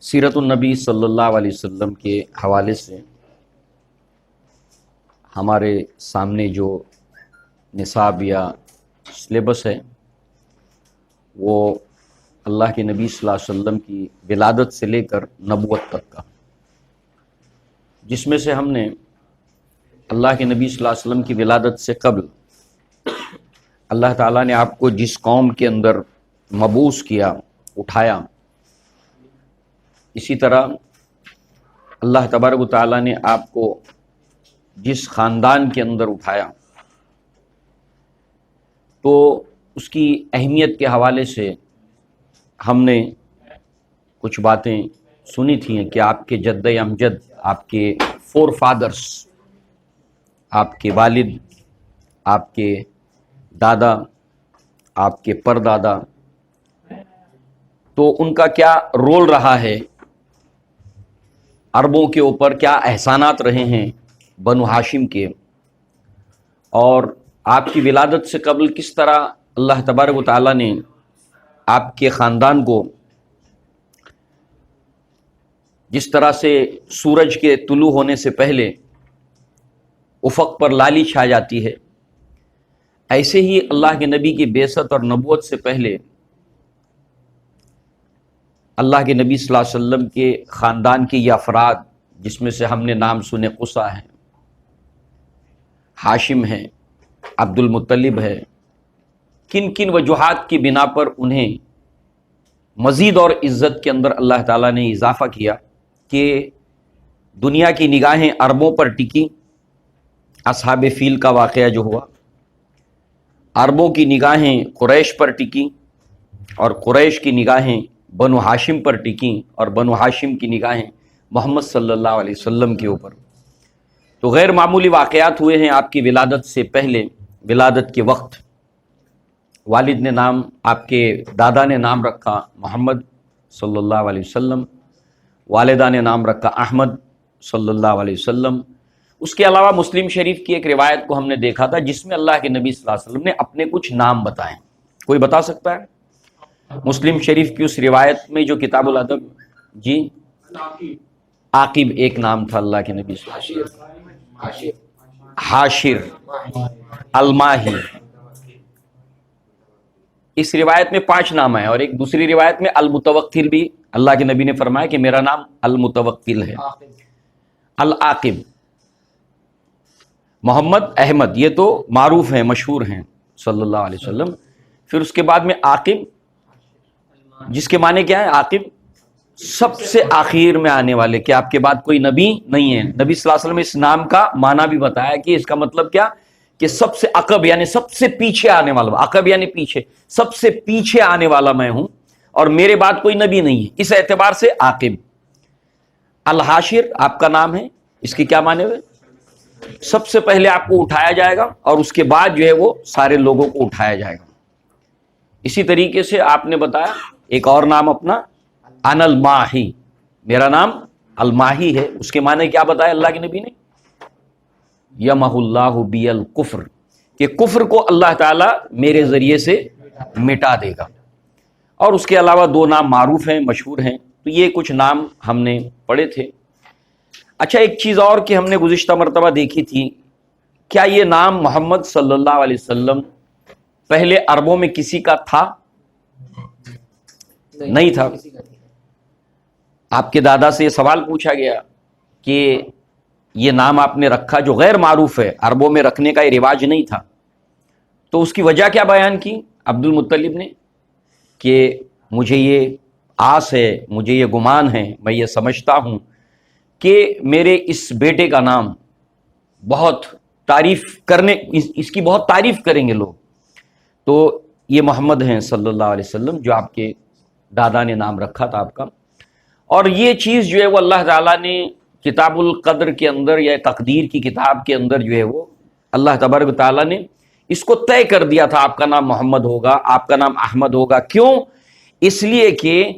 سیرت النبی صلی اللہ علیہ وسلم کے حوالے سے ہمارے سامنے جو نصاب یا سلیبس ہے وہ اللہ کے نبی صلی اللہ علیہ وسلم کی ولادت سے لے کر نبوت تک کا، جس میں سے ہم نے اللہ کے نبی صلی اللہ علیہ وسلم کی ولادت سے قبل اللہ تعالیٰ نے آپ کو جس قوم کے اندر مبعوث کیا، اٹھایا، اسی طرح اللہ تبارک و تعالیٰ نے آپ کو جس خاندان کے اندر اٹھایا تو اس کی اہمیت کے حوالے سے ہم نے کچھ باتیں سنی تھیں کہ آپ کے جد امجد، آپ کے فور فادرز، آپ کے والد، آپ کے دادا، آپ کے پردادا، تو ان کا کیا رول رہا ہے، عربوں کے اوپر کیا احسانات رہے ہیں بنو ہاشم کے، اور آپ کی ولادت سے قبل کس طرح اللہ تبارک و تعالیٰ نے آپ کے خاندان کو جس طرح سے سورج کے طلوع ہونے سے پہلے افق پر لالی چھا جاتی ہے، ایسے ہی اللہ کے نبی کی بعثت اور نبوت سے پہلے اللہ کے نبی صلی اللہ علیہ وسلم کے خاندان کے یہ افراد، جس میں سے ہم نے نام سنے، قصہ ہے، ہاشم ہے، عبد المطلب ہے، کن کن وجوہات کی بنا پر انہیں مزید اور عزت کے اندر اللہ تعالیٰ نے اضافہ کیا کہ دنیا کی نگاہیں عربوں پر ٹکی۔ اصحاب فیل کا واقعہ جو ہوا، عربوں کی نگاہیں قریش پر ٹکی اور قریش کی نگاہیں بنو ہاشم پر ٹکیں اور بنو ہاشم کی نگاہیں محمد صلی اللہ علیہ وسلم کے اوپر۔ تو غیر معمولی واقعات ہوئے ہیں آپ کی ولادت سے پہلے۔ ولادت کے وقت والد نے نام، آپ کے دادا نے نام رکھا محمد صلی اللہ علیہ وسلم، والدہ نے نام رکھا احمد صلی اللہ علیہ وسلم۔ اس کے علاوہ مسلم شریف کی ایک روایت کو ہم نے دیکھا تھا جس میں اللہ کے نبی صلی اللہ علیہ وسلم نے اپنے کچھ نام بتائے۔ کوئی بتا سکتا ہے مسلم شریف کی اس روایت میں جو کتاب الادب؟ جی، عاقب ایک نام تھا اللہ کے نبی صلی اللہ علیہ وسلم، حاشر، الماہی۔ اس روایت میں 5 نام ہیں، اور ایک دوسری روایت میں المتوکل بھی اللہ کے نبی نے فرمایا کہ میرا نام المتوکل ہے۔ العاقب، محمد، احمد، یہ تو معروف ہیں، مشہور ہیں صلی اللہ علیہ وسلم۔ پھر اس کے بعد میں عاقب، جس کے معنی کیا ہے؟ عاقب سب سے آخر میں آنے والے، کہ آپ کے بعد کوئی نبی نہیں ہے۔ نبی صلی اللہ علیہ وسلم نے اس نام کا معنی بھی بتایا کہ اس کا مطلب کیا، کہ سب سے عقب یعنی سب سے پیچھے آنے والا، عقب یعنی پیچھے، سب سے پیچھے آنے والا میں ہوں اور میرے بعد کوئی نبی نہیں ہے، اس اعتبار سے عاقب۔ الحاشر آپ کا نام ہے، اس کے کیا معنی ہوئے؟ سب سے پہلے آپ کو اٹھایا جائے گا اور اس کے بعد جو ہے وہ سارے لوگوں کو اٹھایا جائے گا۔ اسی طریقے سے آپ نے بتایا ایک اور نام اپنا، انا الماہی، میرا نام الماہی ہے۔ اس کے معنی کیا بتایا اللہ کے نبی نے؟ یمح اللہ بی الکفر، کہ کفر کو اللہ تعالیٰ میرے ذریعے سے مٹا دے گا۔ اور اس کے علاوہ 2 نام معروف ہیں، مشہور ہیں، تو یہ کچھ نام ہم نے پڑھے تھے۔ اچھا، ایک چیز اور کہ ہم نے گزشتہ مرتبہ دیکھی تھی، کیا یہ نام محمد صلی اللہ علیہ وسلم پہلے عربوں میں کسی کا تھا؟ نہیں تھا۔ آپ کے دادا سے یہ سوال پوچھا گیا کہ یہ نام آپ نے رکھا جو غیر معروف ہے، عربوں میں رکھنے کا یہ رواج نہیں تھا، تو اس کی وجہ کیا بیان کی عبد المطلب نے؟ کہ مجھے یہ آس ہے، مجھے یہ گمان ہے، میں یہ سمجھتا ہوں کہ میرے اس بیٹے کا نام بہت تعریف کرنے، اس کی بہت تعریف کریں گے لوگ، تو یہ محمد ہیں صلی اللہ علیہ وسلم جو آپ کے دادا نے نام رکھا تھا آپ کا۔ اور یہ چیز جو ہے وہ اللہ تعالیٰ نے کتاب القدر کے اندر یا تقدیر کی کتاب کے اندر جو ہے وہ اللہ تبارک و تعالیٰ نے اس کو طے کر دیا تھا، آپ کا نام محمد ہوگا، آپ کا نام احمد ہوگا۔ کیوں؟ اس لیے کہ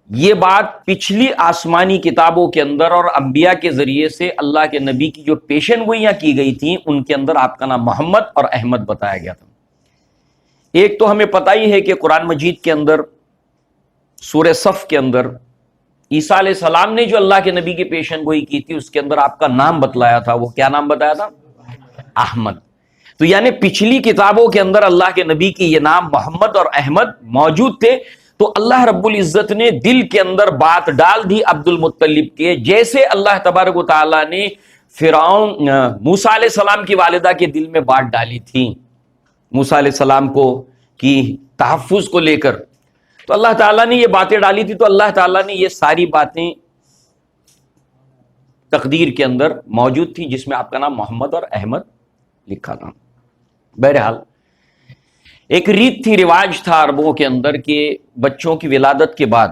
یہ بات پچھلی آسمانی کتابوں کے اندر اور انبیاء کے ذریعے سے اللہ کے نبی کی جو پیشن گوئیاں کی گئی تھیں ان کے اندر آپ کا نام محمد اور احمد بتایا گیا تھا۔ ایک تو ہمیں پتہ ہی ہے کہ قرآن مجید کے اندر سورہ صف کے اندر عیسیٰ علیہ السلام نے جو اللہ کے نبی کی پیشن گوئی کی تھی اس کے اندر آپ کا نام بتلایا تھا، وہ کیا نام بتایا تھا؟ احمد۔ تو یعنی پچھلی کتابوں کے اندر اللہ کے نبی کی یہ نام محمد اور احمد موجود تھے، تو اللہ رب العزت نے دل کے اندر بات ڈال دی عبد المطلب کے، جیسے اللہ تبارک و تعالیٰ نے فرعون موسیٰ علیہ السلام کی والدہ کے دل میں بات ڈالی تھی، موسیٰ علیہ السلام کو کی تحفظ کو لے کر، تو اللہ تعالیٰ نے یہ باتیں ڈالی تھی، تو اللہ تعالیٰ نے یہ ساری باتیں تقدیر کے اندر موجود تھی، جس میں آپ کا نام محمد اور احمد لکھا تھا۔ بہرحال ایک ریت تھی، رواج تھا عربوں کے اندر کہ بچوں کی ولادت کے بعد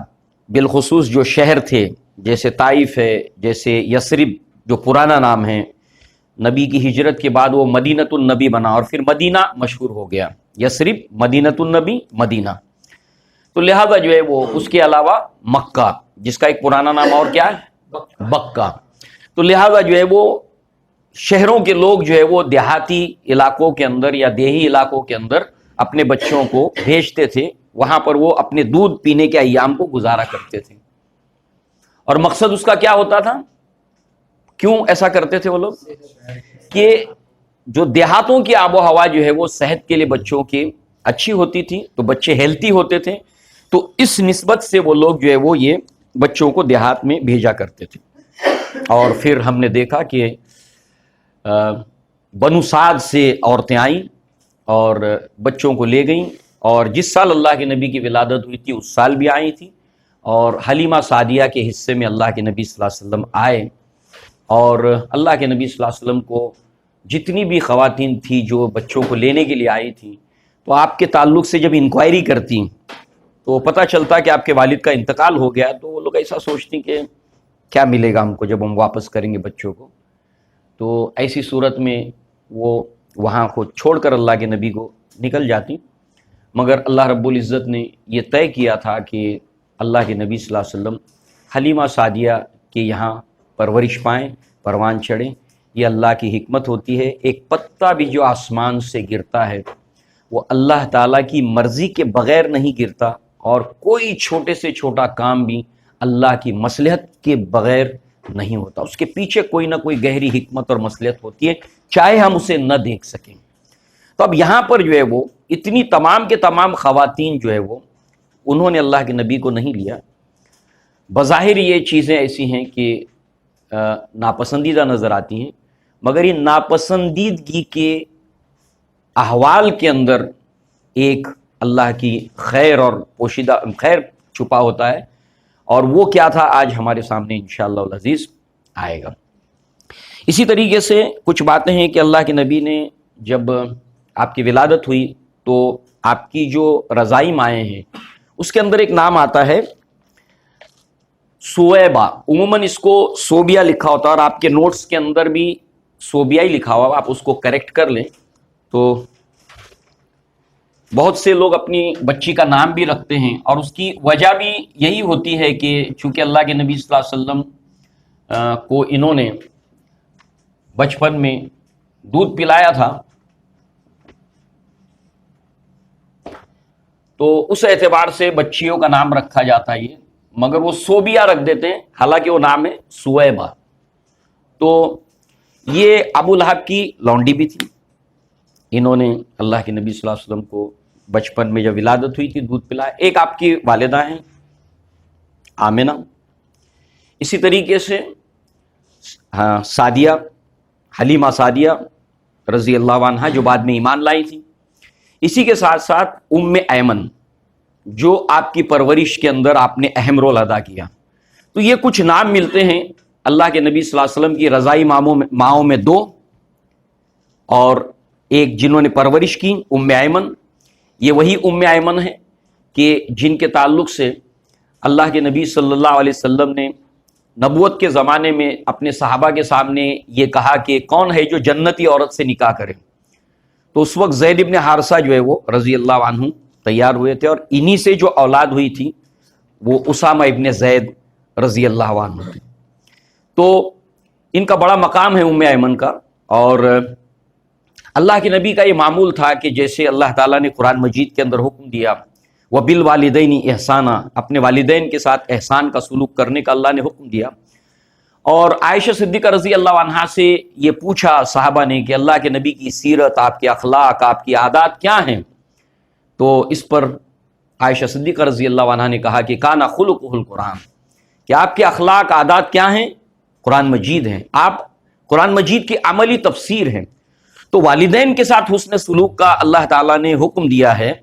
بالخصوص جو شہر تھے، جیسے طائف ہے، جیسے یثرب جو پرانا نام ہے، نبی کی ہجرت کے بعد وہ مدینۃ النبی بنا اور پھر مدینہ مشہور ہو گیا، یثرب مدینۃ النبی مدینہ، تو لہذا جو ہے وہ اس کے علاوہ مکہ جس کا ایک پرانا نام اور کیا ہے؟ بکہ، تو لہذا جو ہے وہ شہروں کے لوگ جو ہے وہ دیہاتی علاقوں کے اندر یا دیہی علاقوں کے اندر اپنے بچوں کو بھیجتے تھے، وہاں پر وہ اپنے دودھ پینے کے ایام کو گزارا کرتے تھے، اور مقصد اس کا کیا ہوتا تھا؟ کیوں ایسا کرتے تھے وہ لوگ؟ کہ جو دیہاتوں کی آب و ہوا جو ہے وہ صحت کے لیے بچوں کی اچھی ہوتی تھی، تو بچے ہیلتھی ہوتے تھے، تو اس نسبت سے وہ لوگ جو ہے وہ یہ بچوں کو دیہات میں بھیجا کرتے تھے۔ اور پھر ہم نے دیکھا کہ بنو سعد سے عورتیں آئیں اور بچوں کو لے گئیں، اور جس سال اللہ کے نبی کی ولادت ہوئی تھی اس سال بھی آئی تھی، اور حلیمہ سعدیہ کے حصے میں اللہ کے نبی صلی اللہ علیہ وسلم آئے، اور اللہ کے نبی صلی اللہ علیہ وسلم کو جتنی بھی خواتین تھی جو بچوں کو لینے کے لیے آئی تھیں، تو آپ کے تعلق سے جب انکوائری کرتی تو پتہ چلتا کہ آپ کے والد کا انتقال ہو گیا، تو وہ لوگ ایسا سوچتی کہ کیا ملے گا ہم کو جب ہم واپس کریں گے بچوں کو، تو ایسی صورت میں وہ وہاں کو چھوڑ کر اللہ کے نبی کو نکل جاتی، مگر اللہ رب العزت نے یہ طے کیا تھا کہ اللہ کے نبی صلی اللہ علیہ وسلم حلیمہ سعدیہ کے یہاں پرورش پائیں، پروان چڑھیں، یہ اللہ کی حکمت ہوتی ہے۔ ایک پتا بھی جو آسمان سے گرتا ہے وہ اللہ تعالیٰ کی مرضی کے بغیر نہیں گرتا، اور کوئی چھوٹے سے چھوٹا کام بھی اللہ کی مصلحت کے بغیر نہیں ہوتا، اس کے پیچھے کوئی نہ کوئی گہری حکمت اور مصلحت ہوتی ہے، چاہے ہم اسے نہ دیکھ سکیں۔ تو اب یہاں پر جو ہے وہ اتنی تمام کے تمام خواتین جو ہے وہ انہوں نے اللہ کے نبی کو نہیں لیا۔ بظاہر یہ چیزیں ایسی ہیں کہ ناپسندیدہ نظر آتی ہیں، مگر یہ ناپسندیدگی کے احوال کے اندر ایک اللہ کی خیر اور پوشیدہ خیر چھپا ہوتا ہے، اور وہ کیا تھا آج ہمارے سامنے انشاءاللہ العزیز آئے گا۔ اسی طریقے سے کچھ باتیں ہیں کہ اللہ کے نبی نے جب آپ کی ولادت ہوئی تو آپ کی جو رضائی مائیں ہیں اس کے اندر ایک نام آتا ہے سویبہ، عموماً اس کو صوبیہ لکھا ہوتا ہے، اور آپ کے نوٹس کے اندر بھی صوبیہ ہی لکھا ہوا، آپ اس کو کریکٹ کر لیں۔ تو بہت سے لوگ اپنی بچی کا نام بھی رکھتے ہیں، اور اس کی وجہ بھی یہی ہوتی ہے کہ چونکہ اللہ کے نبی صلی اللہ علیہ وسلم کو انہوں نے بچپن میں دودھ پلایا تھا، تو اس اعتبار سے بچیوں کا نام رکھا جاتا ہے، مگر وہ صوبیہ رکھ دیتے ہیں، حالانکہ وہ نام ہے سویبہ۔ تو یہ ابو لہب کی لونڈی بھی تھی، انہوں نے اللہ کے نبی صلی اللہ علیہ وسلم کو بچپن میں جب ولادت ہوئی تھی دودھ پلایا۔ ایک آپ کی والدہ ہیں آمنہ، اسی طریقے سے سعدیہ، حلیمہ سعدیہ رضی اللہ عنہا جو بعد میں ایمان لائی تھی، اسی کے ساتھ ساتھ ام ایمن جو آپ کی پرورش کے اندر آپ نے اہم رول ادا کیا۔ تو یہ کچھ نام ملتے ہیں اللہ کے نبی صلی اللہ علیہ وسلم کی رضائی ماؤں میں دو، اور ایک جنہوں نے پرورش کی ام ایمن، یہ وہی ام ایمن ہے کہ جن کے تعلق سے اللہ کے نبی صلی اللہ علیہ وسلم نے نبوت کے زمانے میں اپنے صحابہ کے سامنے یہ کہا کہ کون ہے جو جنتی عورت سے نکاح کرے، تو اس وقت زید ابن حارثہ جو ہے وہ رضی اللہ عنہ تیار ہوئے تھے، اور انہی سے جو اولاد ہوئی تھی وہ اسامہ ابن زید رضی اللہ عنہ تھے۔ تو ان کا بڑا مقام ہے ام ایمن کا، اور اللہ کے نبی کا یہ معمول تھا کہ جیسے اللہ تعالیٰ نے قرآن مجید کے اندر حکم دیا وبالوالدین احسانا، اپنے والدین کے ساتھ احسان کا سلوک کرنے کا اللہ نے حکم دیا۔ اور عائشہ صدیقہ رضی اللہ عنہا سے یہ پوچھا صحابہ نے کہ اللہ کے نبی کی سیرت، آپ کے اخلاق، آپ کی عادات کیا ہیں؟ تو اس پر عائشہ صدیقہ رضی اللہ عنہا نے کہا کہ کانا خلقہ القرآن، کہ آپ کے اخلاق عادات کیا ہیں؟ قرآن مجید ہیں، آپ قرآن مجید کی عملی تفسیر ہیں۔ تو والدین کے ساتھ حسن سلوک کا اللہ تعالیٰ نے حکم دیا ہے،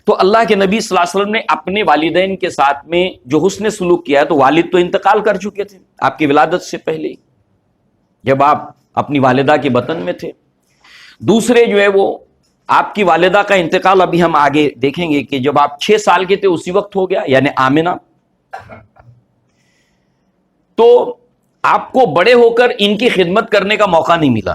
تو اللہ کے نبی صلی اللہ علیہ وسلم نے اپنے والدین کے ساتھ میں جو حسن سلوک کیا ہے، تو والد تو انتقال کر چکے تھے آپ کی ولادت سے پہلے جب آپ اپنی والدہ کے بطن میں تھے۔ دوسرے جو ہے وہ آپ کی والدہ کا انتقال ابھی ہم آگے دیکھیں گے کہ جب آپ 6 سال کے تھے اسی وقت ہو گیا، یعنی آمنہ۔ تو آپ کو بڑے ہو کر ان کی خدمت کرنے کا موقع نہیں ملا،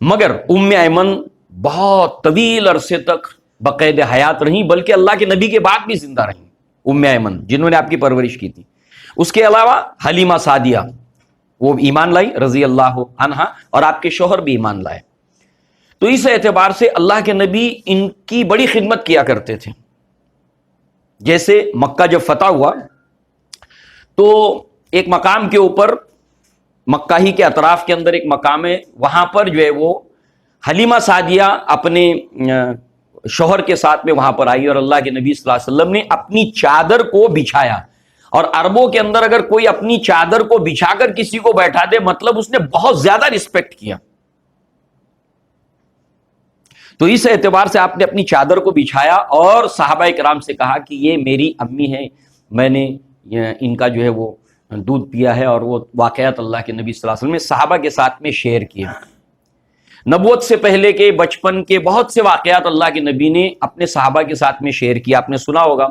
مگر ام ایمن بہت طویل عرصے تک بقید حیات رہیں، بلکہ اللہ کے نبی کے بعد بھی زندہ رہیں ام ایمن، جنہوں نے آپ کی پرورش کی تھی۔ اس کے علاوہ حلیمہ سعدیہ، وہ ایمان لائی رضی اللہ عنہا، اور آپ کے شوہر بھی ایمان لائے۔ تو اس اعتبار سے اللہ کے نبی ان کی بڑی خدمت کیا کرتے تھے۔ جیسے مکہ جب فتح ہوا تو ایک مقام کے اوپر، مکہ ہی کے اطراف کے اندر ایک مقام ہے، وہاں پر جو ہے وہ حلیمہ سعدیہ اپنے شوہر کے ساتھ میں وہاں پر آئی، اور اللہ کے نبی صلی اللہ علیہ وسلم نے اپنی چادر کو بچھایا۔ اور عربوں کے اندر اگر کوئی اپنی چادر کو بچھا کر کسی کو بیٹھا دے، مطلب اس نے بہت زیادہ رسپیکٹ کیا۔ تو اس اعتبار سے آپ نے اپنی چادر کو بچھایا اور صحابہ کرام سے کہا کہ یہ میری امی ہے، میں نے ان کا جو ہے وہ دودھ پیا ہے، اور وہ واقعات اللہ کے نبی صلی اللہ علیہ وسلم نے صحابہ کے ساتھ میں شیئر کیے۔ نبوت سے پہلے کے بچپن کے بہت سے واقعات اللہ کے نبی نے اپنے صحابہ کے ساتھ میں شیئر کیا۔ آپ نے سنا ہوگا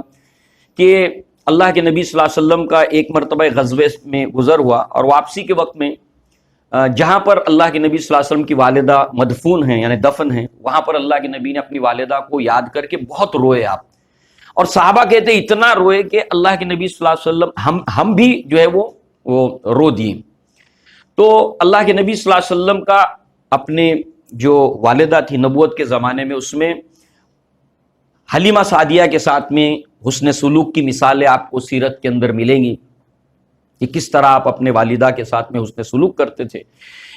کہ اللہ کے نبی صلی اللہ علیہ وسلم کا ایک مرتبہ غزوے میں گزر ہوا، اور واپسی کے وقت میں جہاں پر اللہ کے نبی صلی اللہ علیہ وسلم کی والدہ مدفون ہیں، یعنی دفن ہیں، وہاں پر اللہ کے نبی نے اپنی والدہ کو یاد کر کے بہت روئے آپ، اور صحابہ کہتے اتنا روئے کہ اللہ کے نبی صلی اللہ علیہ وسلم ہم بھی جو ہے وہ رو دیے۔ تو اللہ کے نبی صلی اللہ علیہ وسلم کا اپنے جو والدہ تھی نبوت کے زمانے میں، اس میں حلیمہ سعدیہ کے ساتھ میں حسن سلوک کی مثالیں آپ کو سیرت کے اندر ملیں گی کہ کس طرح آپ اپنے والدہ کے ساتھ میں حسن سلوک کرتے تھے۔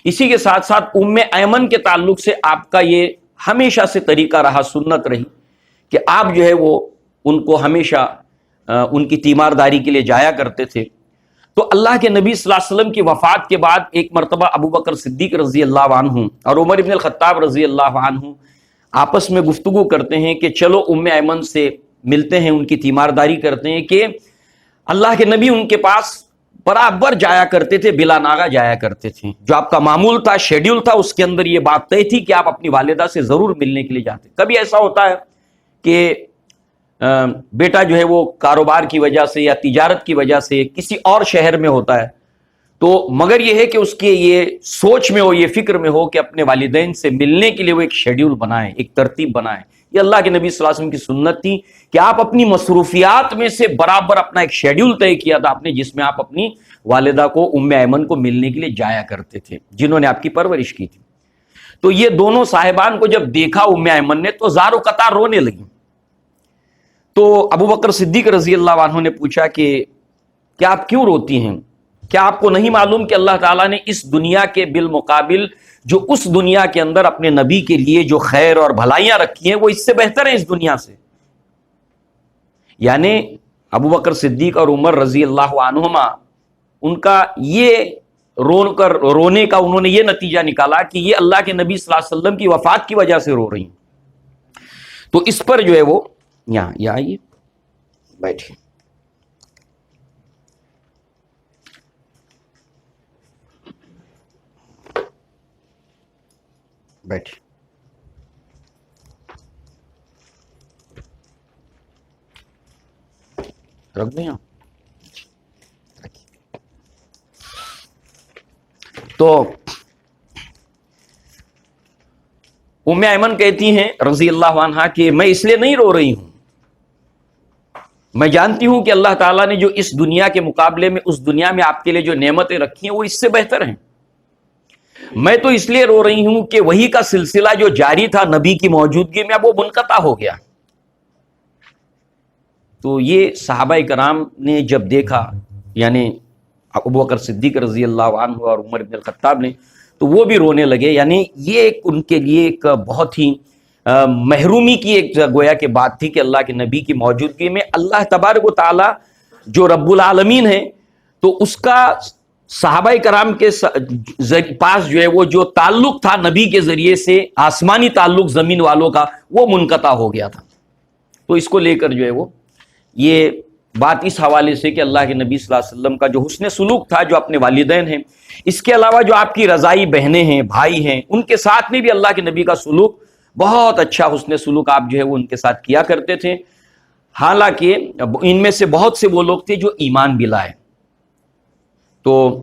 اسی کے ساتھ ساتھ ام ایمن کے تعلق سے آپ کا یہ ہمیشہ سے طریقہ رہا، سنت رہی کہ آپ جو ہے وہ ان کو ہمیشہ ان کی تیمارداری کے لیے جایا کرتے تھے۔ تو اللہ کے نبی صلی اللہ علیہ وسلم کی وفات کے بعد ایک مرتبہ ابو بکر صدیق رضی اللہ عنہ اور عمر ابن الخطاب رضی اللہ عنہ آپس میں گفتگو کرتے ہیں کہ چلو ام ایمن سے ملتے ہیں، ان کی تیمارداری کرتے ہیں، کہ اللہ کے نبی ان کے پاس برابر جایا کرتے تھے، بلا ناغہ جایا کرتے تھے۔ جو آپ کا معمول تھا، شیڈیول تھا، اس کے اندر یہ بات طے تھی کہ آپ اپنی والدہ سے ضرور ملنے کے لیے جاتے۔ کبھی ایسا ہوتا ہے کہ بیٹا جو ہے وہ کاروبار کی وجہ سے یا تجارت کی وجہ سے کسی اور شہر میں ہوتا ہے، تو مگر یہ ہے کہ اس کے یہ سوچ میں ہو، یہ فکر میں ہو کہ اپنے والدین سے ملنے کے لیے وہ ایک شیڈیول بنائیں، ایک ترتیب بنائیں۔ یہ اللہ کے نبی صلی اللہ علیہ وسلم کی سنت تھی کہ آپ اپنی مصروفیات میں سے برابر اپنا ایک شیڈیول طے کیا تھا آپ نے، جس میں آپ اپنی والدہ کو ام ایمن کو ملنے کے لیے جایا کرتے تھے، جنہوں نے آپ کی پرورش کی تھی۔ تو یہ دونوں صاحبان کو جب دیکھا ام ایمن نے تو زار و قطار رونے لگی۔ تو ابو بکر صدیق رضی اللہ عنہ نے پوچھا کہ کیا آپ کیوں روتی ہیں؟ کیا آپ کو نہیں معلوم کہ اللہ تعالیٰ نے اس دنیا کے بالمقابل جو اس دنیا کے اندر اپنے نبی کے لیے جو خیر اور بھلائیاں رکھی ہیں وہ اس سے بہتر ہیں اس دنیا سے؟ یعنی ابو بکر صدیق اور عمر رضی اللہ عنہما ان کا یہ رونے کا انہوں نے یہ نتیجہ نکالا کہ یہ اللہ کے نبی صلی اللہ علیہ وسلم کی وفات کی وجہ سے رو رہی ہیں۔ تو اس پر جو ہے وہ یہاں آئیے بیٹھیے۔ بیٹھیے۔ رکھ دیں آپ۔ تو ام ایمن کہتی ہیں رضی اللہ عنہا کہ میں اس لیے نہیں رو رہی ہوں، میں جانتی ہوں کہ اللہ تعالیٰ نے جو اس دنیا کے مقابلے میں اس دنیا میں آپ کے لیے جو نعمتیں رکھی ہیں وہ اس سے بہتر ہیں۔ میں تو اس لیے رو رہی ہوں کہ وہی کا سلسلہ جو جاری تھا نبی کی موجودگی میں اب وہ منقطع ہو گیا۔ تو یہ صحابہ کرام نے جب دیکھا، یعنی ابوبکر صدیق رضی اللہ عنہ اور عمر بن الخطاب نے، تو وہ بھی رونے لگے. یعنی یہ ایک ان کے لیے ایک بہت ہی محرومی کی ایک گویا کہ بات تھی کہ اللہ کے نبی کی موجودگی میں اللہ تبارک و تعالی جو رب العالمین ہے، تو اس کا صحابہ کرام کے پاس جو ہے وہ جو تعلق تھا نبی کے ذریعے سے، آسمانی تعلق زمین والوں کا، وہ منقطع ہو گیا تھا. تو اس کو لے کر جو ہے وہ یہ بات اس حوالے سے کہ اللہ کے نبی صلی اللہ علیہ وسلم کا جو حسن سلوک تھا جو اپنے والدین ہیں، اس کے علاوہ جو آپ کی رضائی بہنیں ہیں، بھائی ہیں، ان کے ساتھ میں بھی اللہ کے نبی کا سلوک بہت اچھا حسن سلوک آپ جو ہے وہ ان کے ساتھ کیا کرتے تھے. حالانکہ ان میں سے بہت سے وہ لوگ تھے جو ایمان بھی لائے. تو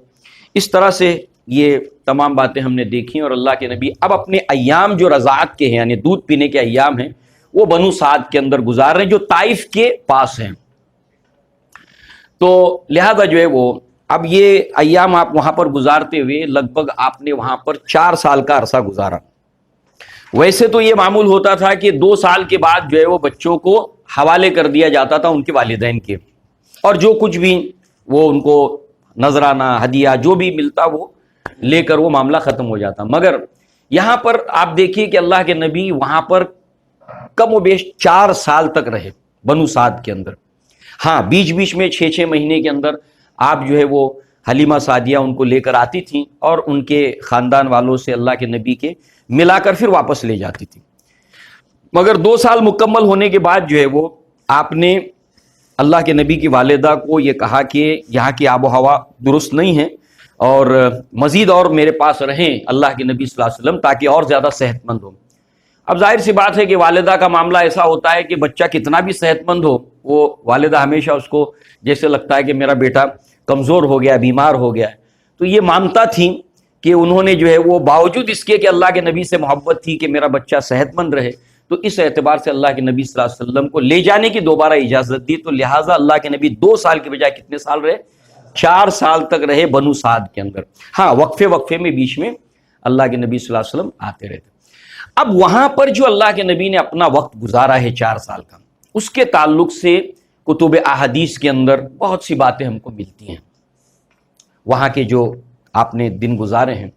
اس طرح سے یہ تمام باتیں ہم نے دیکھی، اور اللہ کے نبی اب اپنے ایام جو رضاعت کے ہیں، یعنی دودھ پینے کے ایام ہیں، وہ بنو سعد کے اندر گزار رہے ہیں جو طائف کے پاس ہیں. تو لہذا جو ہے وہ اب یہ ایام آپ وہاں پر گزارتے ہوئے لگ بھگ آپ نے وہاں پر 4 سال کا عرصہ گزارا. ویسے تو یہ معمول ہوتا تھا کہ 2 سال کے بعد جو ہے وہ بچوں کو حوالے کر دیا جاتا تھا ان کے والدین کے، اور جو کچھ بھی وہ ان کو نذرانہ ہدیہ جو بھی ملتا وہ لے کر وہ معاملہ ختم ہو جاتا. مگر یہاں پر آپ دیکھیے کہ اللہ کے نبی وہاں پر کم و بیش 4 سال تک رہے بنو سعد کے اندر. ہاں بیچ بیچ میں 6 مہینے کے اندر آپ جو ہے وہ حلیمہ سعدیہ ان کو لے کر آتی تھیں اور ان کے خاندان والوں سے اللہ کے نبی کے ملا کر پھر واپس لے جاتی تھی. مگر 2 سال مکمل ہونے کے بعد جو ہے وہ آپ نے اللہ کے نبی کی والدہ کو یہ کہا کہ یہاں کی آب و ہوا درست نہیں ہے اور مزید اور میرے پاس رہیں اللہ کے نبی صلی اللہ علیہ وسلم، تاکہ اور زیادہ صحت مند ہو. اب ظاہر سی بات ہے کہ والدہ کا معاملہ ایسا ہوتا ہے کہ بچہ کتنا بھی صحت مند ہو، وہ والدہ ہمیشہ اس کو جیسے لگتا ہے کہ میرا بیٹا کمزور ہو گیا، بیمار ہو گیا ہے. تو یہ مانتا تھی کہ انہوں نے جو ہے وہ باوجود اس کے کہ اللہ کے نبی سے محبت تھی کہ میرا بچہ صحت مند رہے، تو اس اعتبار سے اللہ کے نبی صلی اللہ علیہ وسلم کو لے جانے کی دوبارہ اجازت دی. تو لہٰذا اللہ کے نبی 2 سال کی بجائے کتنے سال رہے؟ 4 سال تک رہے بنو سعد کے اندر. ہاں وقفے میں بیچ میں اللہ کے نبی صلی اللہ علیہ وسلم آتے رہتے. اب وہاں پر جو اللہ کے نبی نے اپنا وقت گزارا ہے 4 سال کا، اس کے تعلق سے کتب احادیث کے اندر بہت سی باتیں ہم کو ملتی ہیں. وہاں کے جو آپ نے دن گزارے ہیں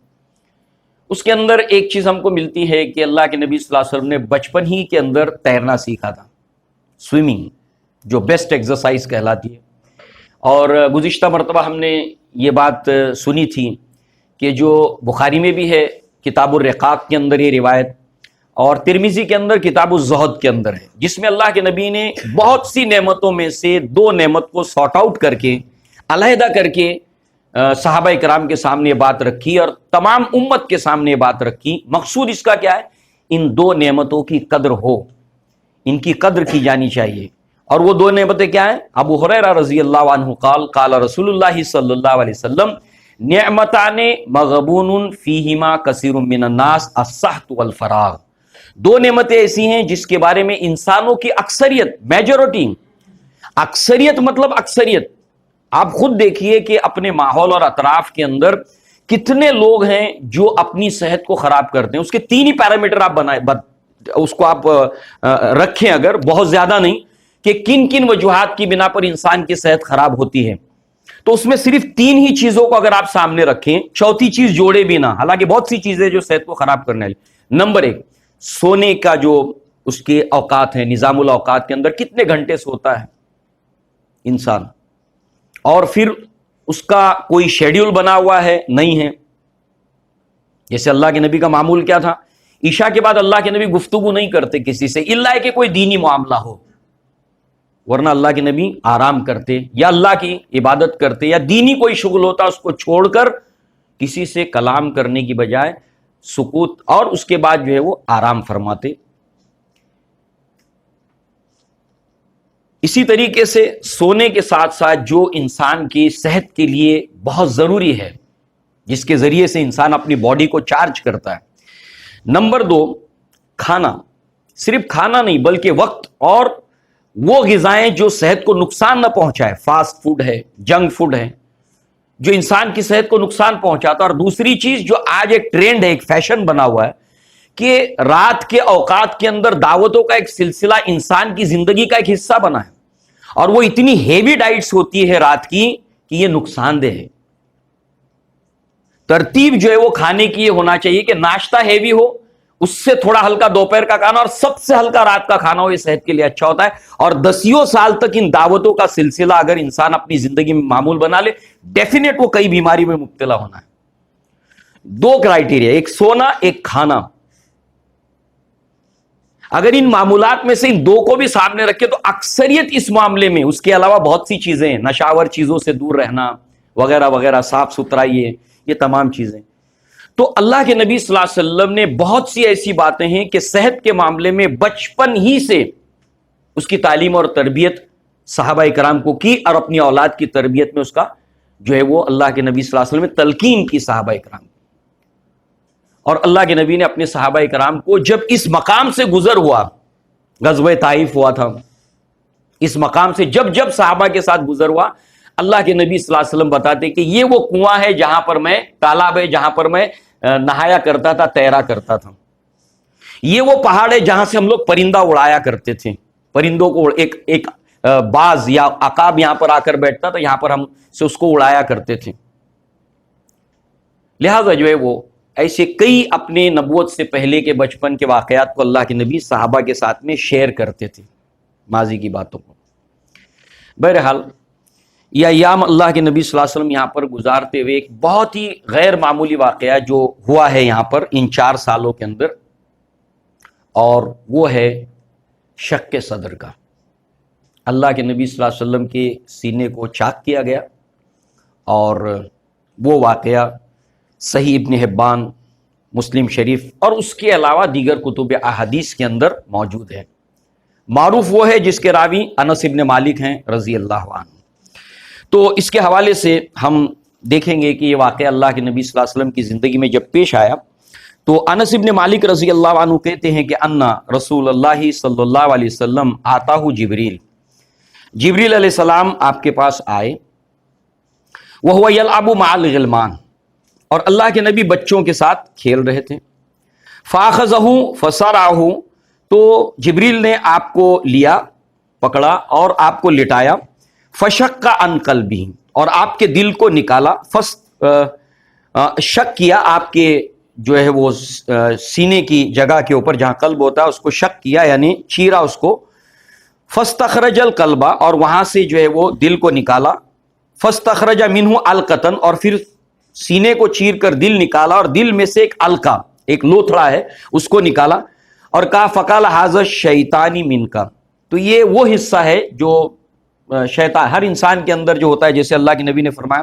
اس کے اندر ایک چیز ہم کو ملتی ہے کہ اللہ کے نبی صلی اللہ علیہ وسلم نے بچپن ہی کے اندر تیرنا سیکھا تھا، سوئمنگ جو بیسٹ ایکسرسائز کہلاتی ہے. اور گزشتہ مرتبہ ہم نے یہ بات سنی تھی کہ جو بخاری میں بھی ہے کتاب الرقاق کے اندر یہ روایت، اور ترمذی کے اندر کتاب الزہد کے اندر ہے، جس میں اللہ کے نبی نے بہت سی نعمتوں میں سے 2 نعمت کو سارٹ آؤٹ کر کے علیحدہ کر کے صحابہ کرام کے سامنے یہ بات رکھی اور تمام امت کے سامنے یہ بات رکھی. مقصود اس کا کیا ہے؟ ان 2 نعمتوں کی قدر ہو، ان کی قدر کی جانی چاہیے. اور وہ 2 نعمتیں کیا ہیں؟ ابو ہریرہ رضی اللہ عنہ قال قال رسول اللہ صلی اللہ علیہ وسلم نعمتان مغبون فیہما کثیر من الناس الصحت والفراغ. 2 نعمتیں ایسی ہیں جس کے بارے میں انسانوں کی اکثریت، میجورٹی، اکثریت مطلب اکثریت، آپ خود دیکھیے کہ اپنے ماحول اور اطراف کے اندر کتنے لوگ ہیں جو اپنی صحت کو خراب کرتے ہیں. اس کے 3 ہی پیرامیٹر آپ اس کو آپ رکھیں، اگر بہت زیادہ نہیں، کہ کن کن وجوہات کی بنا پر انسان کی صحت خراب ہوتی ہے. تو اس میں صرف 3 ہی چیزوں کو اگر آپ سامنے رکھیں، چوتھی چیز جوڑے بھی نہ، حالانکہ بہت سی چیزیں جو صحت کو خراب کرنے والی. نمبر 1 سونے کا جو اس کے اوقات ہیں، نظام الاوقات کے اندر کتنے گھنٹے سوتا ہے انسان، اور پھر اس کا کوئی شیڈیول بنا ہوا ہے نہیں ہے. جیسے اللہ کے نبی کا معمول کیا تھا؟ عشاء کے بعد اللہ کے نبی گفتگو نہیں کرتے کسی سے الا کہ کوئی دینی معاملہ ہو، ورنہ اللہ کے نبی آرام کرتے یا اللہ کی عبادت کرتے یا دینی کوئی شغل ہوتا اس کو چھوڑ کر کسی سے کلام کرنے کی بجائے سکوت، اور اس کے بعد جو ہے وہ آرام فرماتے. اسی طریقے سے سونے کے ساتھ ساتھ جو انسان کی صحت کے لیے بہت ضروری ہے، جس کے ذریعے سے انسان اپنی باڈی کو چارج کرتا ہے. نمبر 2 کھانا، صرف کھانا نہیں بلکہ وقت اور وہ غذائیں جو صحت کو نقصان نہ پہنچائے. فاسٹ فوڈ ہے، جنک فوڈ ہے جو انسان کی صحت کو نقصان پہنچاتا. اور دوسری چیز جو آج ایک ٹرینڈ ہے، ایک فیشن بنا ہوا ہے کہ رات کے اوقات کے اندر دعوتوں کا ایک سلسلہ انسان کی زندگی کا ایک حصہ بنا ہے، اور وہ اتنی ہیوی ڈائٹس ہوتی ہے رات کی کہ یہ نقصان دہ ہے. ترتیب جو ہے وہ کھانے کی یہ ہونا چاہیے کہ ناشتہ ہیوی ہو, اس سے تھوڑا ہلکا دوپہر کا کھانا, اور سب سے ہلکا رات کا کھانا ہو. یہ صحت کے لیے اچھا ہوتا ہے. اور 10 سال تک ان دعوتوں کا سلسلہ اگر انسان اپنی زندگی میں معمول بنا لے, ڈیفینیٹ وہ کئی بیماری میں مبتلا ہونا ہے. 2 کرائٹیریا, ایک سونا, ایک کھانا. اگر ان معمولات میں سے ان 2 کو بھی سامنے رکھے تو اکثریت اس معاملے میں, اس کے علاوہ بہت سی چیزیں ہیں, نشاور چیزوں سے دور رہنا وغیرہ وغیرہ, صاف ستھرائی, یہ تمام چیزیں. تو اللہ کے نبی صلی اللہ علیہ وسلم نے بہت سی ایسی باتیں ہیں کہ صحت کے معاملے میں بچپن ہی سے اس کی تعلیم اور تربیت صحابہ کرام کو کی, اور اپنی اولاد کی تربیت میں اس کا جو ہے وہ اللہ کے نبی صلی اللہ علیہ وسلم نے تلقین کی صحابہ کرام. اور اللہ کے نبی نے اپنے صحابہ کرام کو جب اس مقام سے گزر ہوا, غزوہ طائف ہوا تھا, اس مقام سے جب صحابہ کے ساتھ گزر ہوا, اللہ کے نبی صلی اللہ علیہ وسلم بتاتے کہ یہ وہ کنواں ہے جہاں پر میں, تالاب ہے جہاں پر میں نہایا کرتا تھا, تیرا کرتا تھا. یہ وہ پہاڑ ہے جہاں سے ہم لوگ پرندہ اڑایا کرتے تھے. پرندوں کو ایک باز یا عقاب یہاں پر آ کر بیٹھتا تھا, یہاں پر ہم سے اس کو اڑایا کرتے تھے. لہذا جو ہے وہ ایسے کئی اپنے نبوت سے پہلے کے بچپن کے واقعات کو اللہ کے نبی صحابہ کے ساتھ میں شیئر کرتے تھے, ماضی کی باتوں کو. بہرحال یہ ایام اللہ کے نبی صلی اللہ علیہ وسلم یہاں پر گزارتے ہوئے ایک بہت ہی غیر معمولی واقعہ جو ہوا ہے یہاں پر ان 4 سالوں کے اندر, اور وہ ہے شق صدر کا. اللہ کے نبی صلی اللہ علیہ وسلم کے سینے کو چاک کیا گیا, اور وہ واقعہ صحیح ابن حبان, مسلم شریف اور اس کے علاوہ دیگر کتب احادیث کے اندر موجود ہے. معروف وہ ہے جس کے راوی انس ابن مالک ہیں رضی اللہ عنہ. تو اس کے حوالے سے ہم دیکھیں گے کہ یہ واقعہ اللہ کے نبی صلی اللہ علیہ وسلم کی زندگی میں جب پیش آیا تو انس ابن مالک رضی اللہ عنہ کہتے ہیں کہ انا رسول اللہ صلی اللہ علیہ وسلم آتاہ جبریل, جبریل علیہ السلام آپ کے پاس آئے, وہو یلعب مع الغلمان, اور اللہ کے نبی بچوں کے ساتھ کھیل رہے تھے. فاخذہ فسرعہ, تو جبریل نے آپ کو لیا, پکڑا اور آپ کو لٹایا. فشق عن قلبہ, اور آپ کے دل کو نکالا. شک کیا آپ کے جو ہے وہ سینے کی جگہ کے اوپر جہاں قلب ہوتا ہے اس کو شک کیا, یعنی چیرا اس کو. فاستخرج القلب, اور وہاں سے جو ہے وہ دل کو نکالا. فاستخرج منہ علقۃ, اور پھر سینے کو چیر کر دل نکالا, اور دل میں سے ایک علقہ, ایک لوتھڑا ہے, اس کو نکالا, اور کہا فقال ھذا الشیطان منک, تو یہ وہ حصہ ہے جو شیطان ہر انسان کے اندر جو ہوتا ہے, جیسے اللہ کے نبی نے فرمایا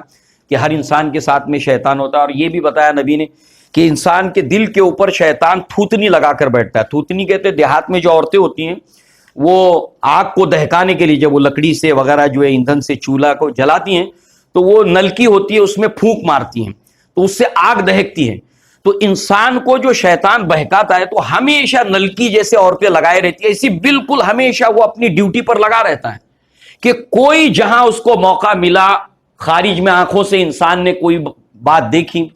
کہ ہر انسان کے ساتھ میں شیطان ہوتا ہے, اور یہ بھی بتایا نبی نے کہ انسان کے دل کے اوپر شیطان تھوتنی لگا کر بیٹھتا ہے. تھوتنی کہتے ہیں دیہات میں جو عورتیں ہوتی ہیں وہ آگ کو دہکانے کے لیے جب وہ لکڑی سے وغیرہ جو ہے ایندھن سے چولہا کو جلاتی ہیں تو وہ نلکی ہوتی ہے, اس میں پھونک مارتی ہیں تو اس سے آگ دہکتی ہے. تو انسان کو جو شیطان بہکاتا ہے تو ہمیشہ نلکی جیسے عورتیں لگائے رہتی ہے, اسی بالکل ہمیشہ وہ اپنی ڈیوٹی پر لگا رہتا ہے کہ کوئی جہاں اس کو موقع ملا, خارج میں آنکھوں سے انسان نے کوئی بات دیکھی,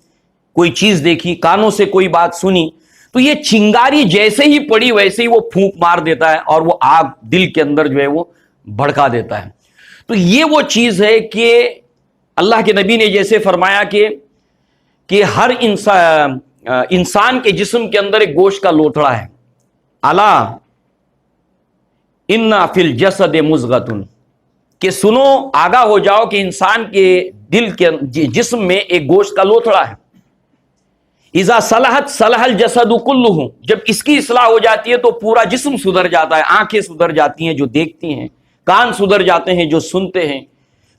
کوئی چیز دیکھی, کانوں سے کوئی بات سنی, تو یہ چنگاری جیسے ہی پڑی ویسے ہی وہ پھونک مار دیتا ہے اور وہ آگ دل کے اندر جو ہے وہ بھڑکا دیتا ہے. تو یہ وہ چیز ہے کہ اللہ کے نبی نے جیسے فرمایا کہ ہر انسان کے جسم کے اندر ایک گوشت کا لوتھڑا ہے. الا ان فی الجسد مضغۃ, کہ سنو, آگاہ ہو جاؤ کہ انسان کے دل کے جسم میں ایک گوشت کا لوتھڑا ہے. اذا صلحت صلح الجسد کلہ, جب اس کی اصلاح ہو جاتی ہے تو پورا جسم سدھر جاتا ہے. آنکھیں سدھر جاتی ہیں جو دیکھتی ہیں, کان سدھر جاتے ہیں جو سنتے ہیں,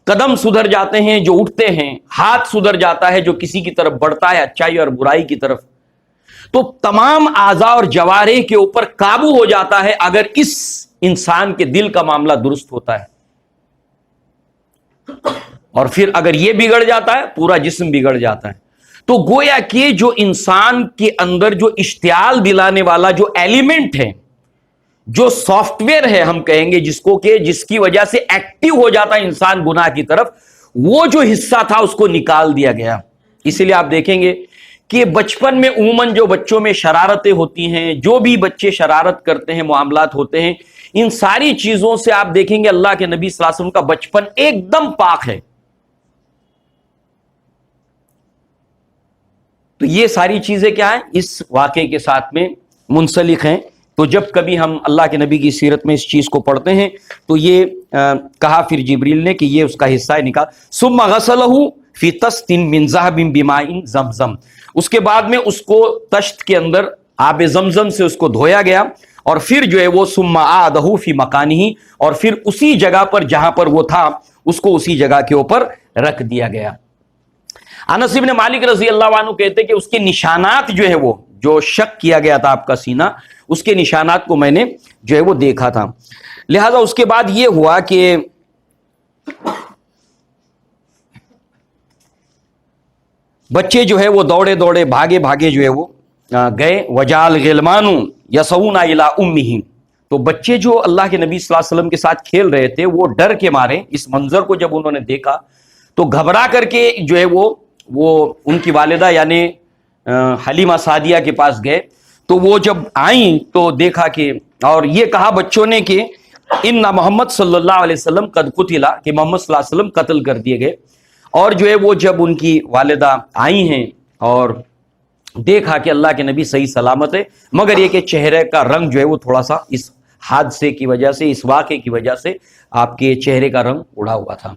قدم سدھر جاتے ہیں جو اٹھتے ہیں, ہاتھ سدھر جاتا ہے جو کسی کی طرف بڑھتا ہے اچھائی اور برائی کی طرف. تو تمام اعضاء اور جوارح کے اوپر قابو ہو جاتا ہے اگر اس انسان کے دل کا معاملہ درست ہوتا ہے. اور پھر اگر یہ بگڑ جاتا ہے پورا جسم بگڑ جاتا ہے. تو گویا کہ جو انسان کے اندر جو اشتعال دلانے والا جو ایلیمنٹ ہے, جو سافٹ ویئر ہے ہم کہیں گے جس کو, کہ جس کی وجہ سے ایکٹیو ہو جاتا ہے انسان گناہ کی طرف, وہ جو حصہ تھا اس کو نکال دیا گیا. اسی لیے آپ دیکھیں گے کہ بچپن میں عموماً جو بچوں میں شرارتیں ہوتی ہیں, جو بھی بچے شرارت کرتے ہیں, معاملات ہوتے ہیں, ان ساری چیزوں سے آپ دیکھیں گے اللہ کے نبی صلی اللہ علیہ وسلم کا بچپن ایک دم پاک ہے. تو یہ ساری چیزیں کیا ہیں؟ اس واقعے کے ساتھ میں منسلک ہیں. تو جب کبھی ہم اللہ کے نبی کی سیرت میں اس چیز کو پڑھتے ہیں تو یہ کہا پھر جبریل نے کہ یہ اس کا حصہ ہے نکال. ثم غسلہ فی طست من ذہب بماء زمزم، اس کے بعد میں اس کو تشت کے اندر آب زمزم سے اس کو دھویا گیا، اور پھر جو ہے وہ ثم اعادہ فی مکانہ، اور پھر اسی جگہ پر جہاں پر وہ تھا اس کو اسی جگہ کے اوپر رکھ دیا گیا. انس بن مالک رضی اللہ عنہ کہتے کہ اس کے نشانات جو ہے وہ جو شق کیا گیا تھا آپ کا سینہ، اس کے نشانات کو میں نے جو ہے وہ دیکھا تھا. لہذا اس کے بعد یہ ہوا کہ بچے جو ہے وہ دوڑے دوڑے بھاگے بھاگے جو ہے وہ گئے. وجال غلمان یسعون الی امہم، تو بچے جو اللہ کے نبی صلی اللہ علیہ وسلم کے ساتھ کھیل رہے تھے وہ ڈر کے مارے اس منظر کو جب انہوں نے دیکھا تو گھبرا کر کے جو ہے وہ ان کی والدہ یعنی حلیمہ سعدیہ کے پاس گئے. تو وہ جب آئیں تو دیکھا کہ، اور یہ کہا بچوں نے کہ ان محمد صلی اللہ علیہ وسلم قد قتل، کہ محمد صلی اللہ علیہ وسلم قتل کر دیے گئے. اور جو ہے وہ جب ان کی والدہ آئی ہیں اور دیکھا کہ اللہ کے نبی صحیح سلامت ہے، مگر یہ کہ چہرے کا رنگ جو ہے وہ تھوڑا سا اس حادثے کی وجہ سے، اس واقعے کی وجہ سے آپ کے چہرے کا رنگ اڑا ہوا تھا.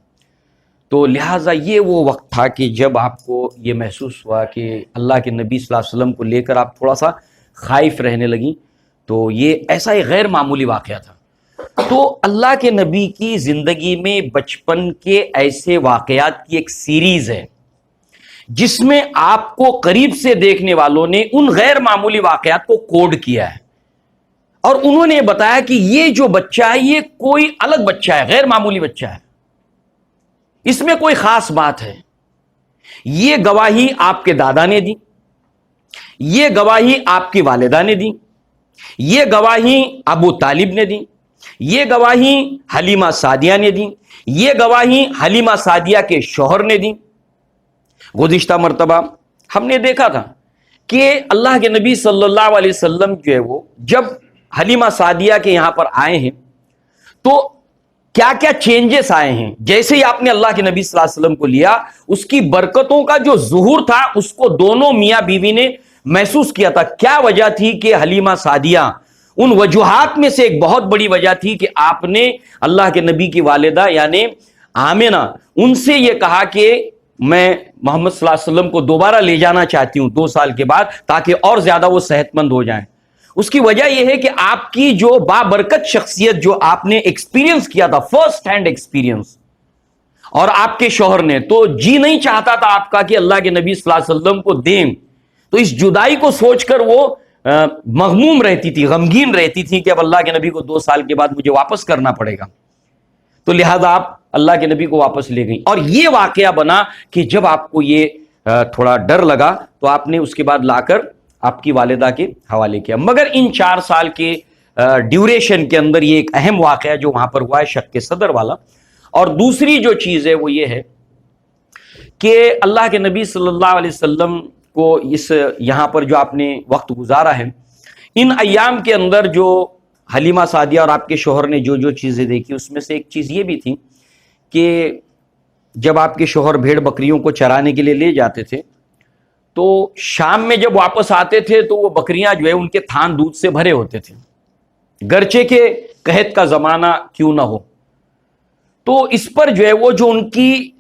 تو لہٰذا یہ وہ وقت تھا کہ جب آپ کو یہ محسوس ہوا کہ اللہ کے نبی صلی اللہ علیہ وسلم کو لے کر آپ تھوڑا سا خائف رہنے لگیں. تو یہ ایسا ایک غیر معمولی واقعہ تھا. تو اللہ کے نبی کی زندگی میں بچپن کے ایسے واقعات کی ایک سیریز ہے جس میں آپ کو قریب سے دیکھنے والوں نے ان غیر معمولی واقعات کو کوڈ کیا ہے، اور انہوں نے بتایا کہ یہ جو بچہ ہے یہ کوئی الگ بچہ ہے، غیر معمولی بچہ ہے، اس میں کوئی خاص بات ہے. یہ گواہی آپ کے دادا نے دی، یہ گواہی آپ کی والدہ نے دی، یہ گواہی ابو طالب نے دی، یہ گواہی حلیمہ سعدیہ نے دی، یہ گواہی حلیمہ سعدیہ کے شوہر نے دی. گزشتہ مرتبہ ہم نے دیکھا تھا کہ اللہ کے نبی صلی اللہ علیہ وسلم جو ہے وہ جب حلیمہ سعدیہ کے یہاں پر آئے ہیں تو کیا کیا چینجز آئے ہیں. جیسے ہی آپ نے اللہ کے نبی صلی اللہ علیہ وسلم کو لیا، اس کی برکتوں کا جو ظہور تھا اس کو دونوں میاں بیوی نے محسوس کیا تھا. کیا وجہ تھی کہ حلیمہ سعدیہ، ان وجوہات میں سے ایک بہت بڑی وجہ تھی کہ آپ نے اللہ کے نبی کی والدہ یعنی آمنہ ان سے یہ کہا کہ میں محمد صلی اللہ علیہ وسلم کو دوبارہ لے جانا چاہتی ہوں 2 سال کے بعد، تاکہ اور زیادہ وہ صحت مند ہو جائیں. اس کی وجہ یہ ہے کہ آپ کی جو بابرکت شخصیت جو آپ نے ایکسپیرینس کیا تھا، فرسٹ ہینڈ ایکسپیرینس، اور آپ کے شوہر نے تو جی نہیں چاہتا تھا آپ کا کہ اللہ کے نبی صلی اللہ علیہ وسلم کو دیں. تو اس جدائی کو سوچ کر وہ مغموم رہتی تھی، غمگین رہتی تھی کہ اب اللہ کے نبی کو 2 سال کے بعد مجھے واپس کرنا پڑے گا. تو لہذا آپ اللہ کے نبی کو واپس لے گئیں. اور یہ واقعہ بنا کہ جب آپ کو یہ تھوڑا ڈر لگا تو آپ نے اس کے بعد لا کر آپ کی والدہ کے حوالے کیا. مگر ان 4 سال کے ڈیوریشن کے اندر یہ ایک اہم واقعہ جو وہاں پر ہوا ہے شق صدر والا. اور دوسری جو چیز ہے وہ یہ ہے کہ اللہ کے نبی صلی اللہ علیہ وسلم کو اس یہاں پر جو آپ نے وقت گزارا ہے، ان ایام کے اندر جو حلیمہ سعدیہ اور آپ کے شوہر نے جو جو چیزیں دیکھی، اس میں سے ایک چیز یہ بھی تھی کہ جب آپ کے شوہر بھیڑ بکریوں کو چرانے کے لیے لے جاتے تھے تو شام میں جب واپس آتے تھے تو وہ بکریاں جو ہے ان کے تھان دودھ سے بھرے ہوتے تھے، گرچہ کہ قحط کا زمانہ کیوں نہ ہو. تو اس پر جو ہے وہ جو ان کی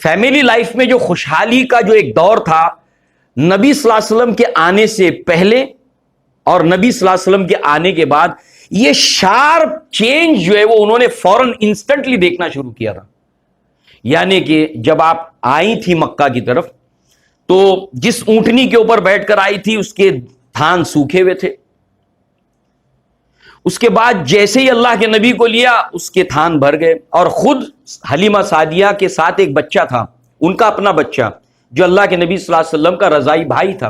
فیملی لائف میں جو خوشحالی کا جو ایک دور تھا نبی صلی اللہ علیہ وسلم کے آنے سے پہلے اور نبی صلی اللہ علیہ وسلم کے آنے کے بعد، یہ شارپ چینج جو ہے وہ انہوں نے فوراً انسٹنٹلی دیکھنا شروع کیا تھا. یعنی کہ جب آپ آئی تھی مکہ کی طرف تو جس اونٹنی کے اوپر بیٹھ کر آئی تھی اس کے تھان سوکھے ہوئے تھے، اس کے بعد جیسے ہی اللہ کے نبی کو لیا اس کے تھان بھر گئے. اور خود حلیمہ سعدیہ کے ساتھ ایک بچہ تھا، ان کا اپنا بچہ جو اللہ کے نبی صلی اللہ علیہ وسلم کا رضائی بھائی تھا.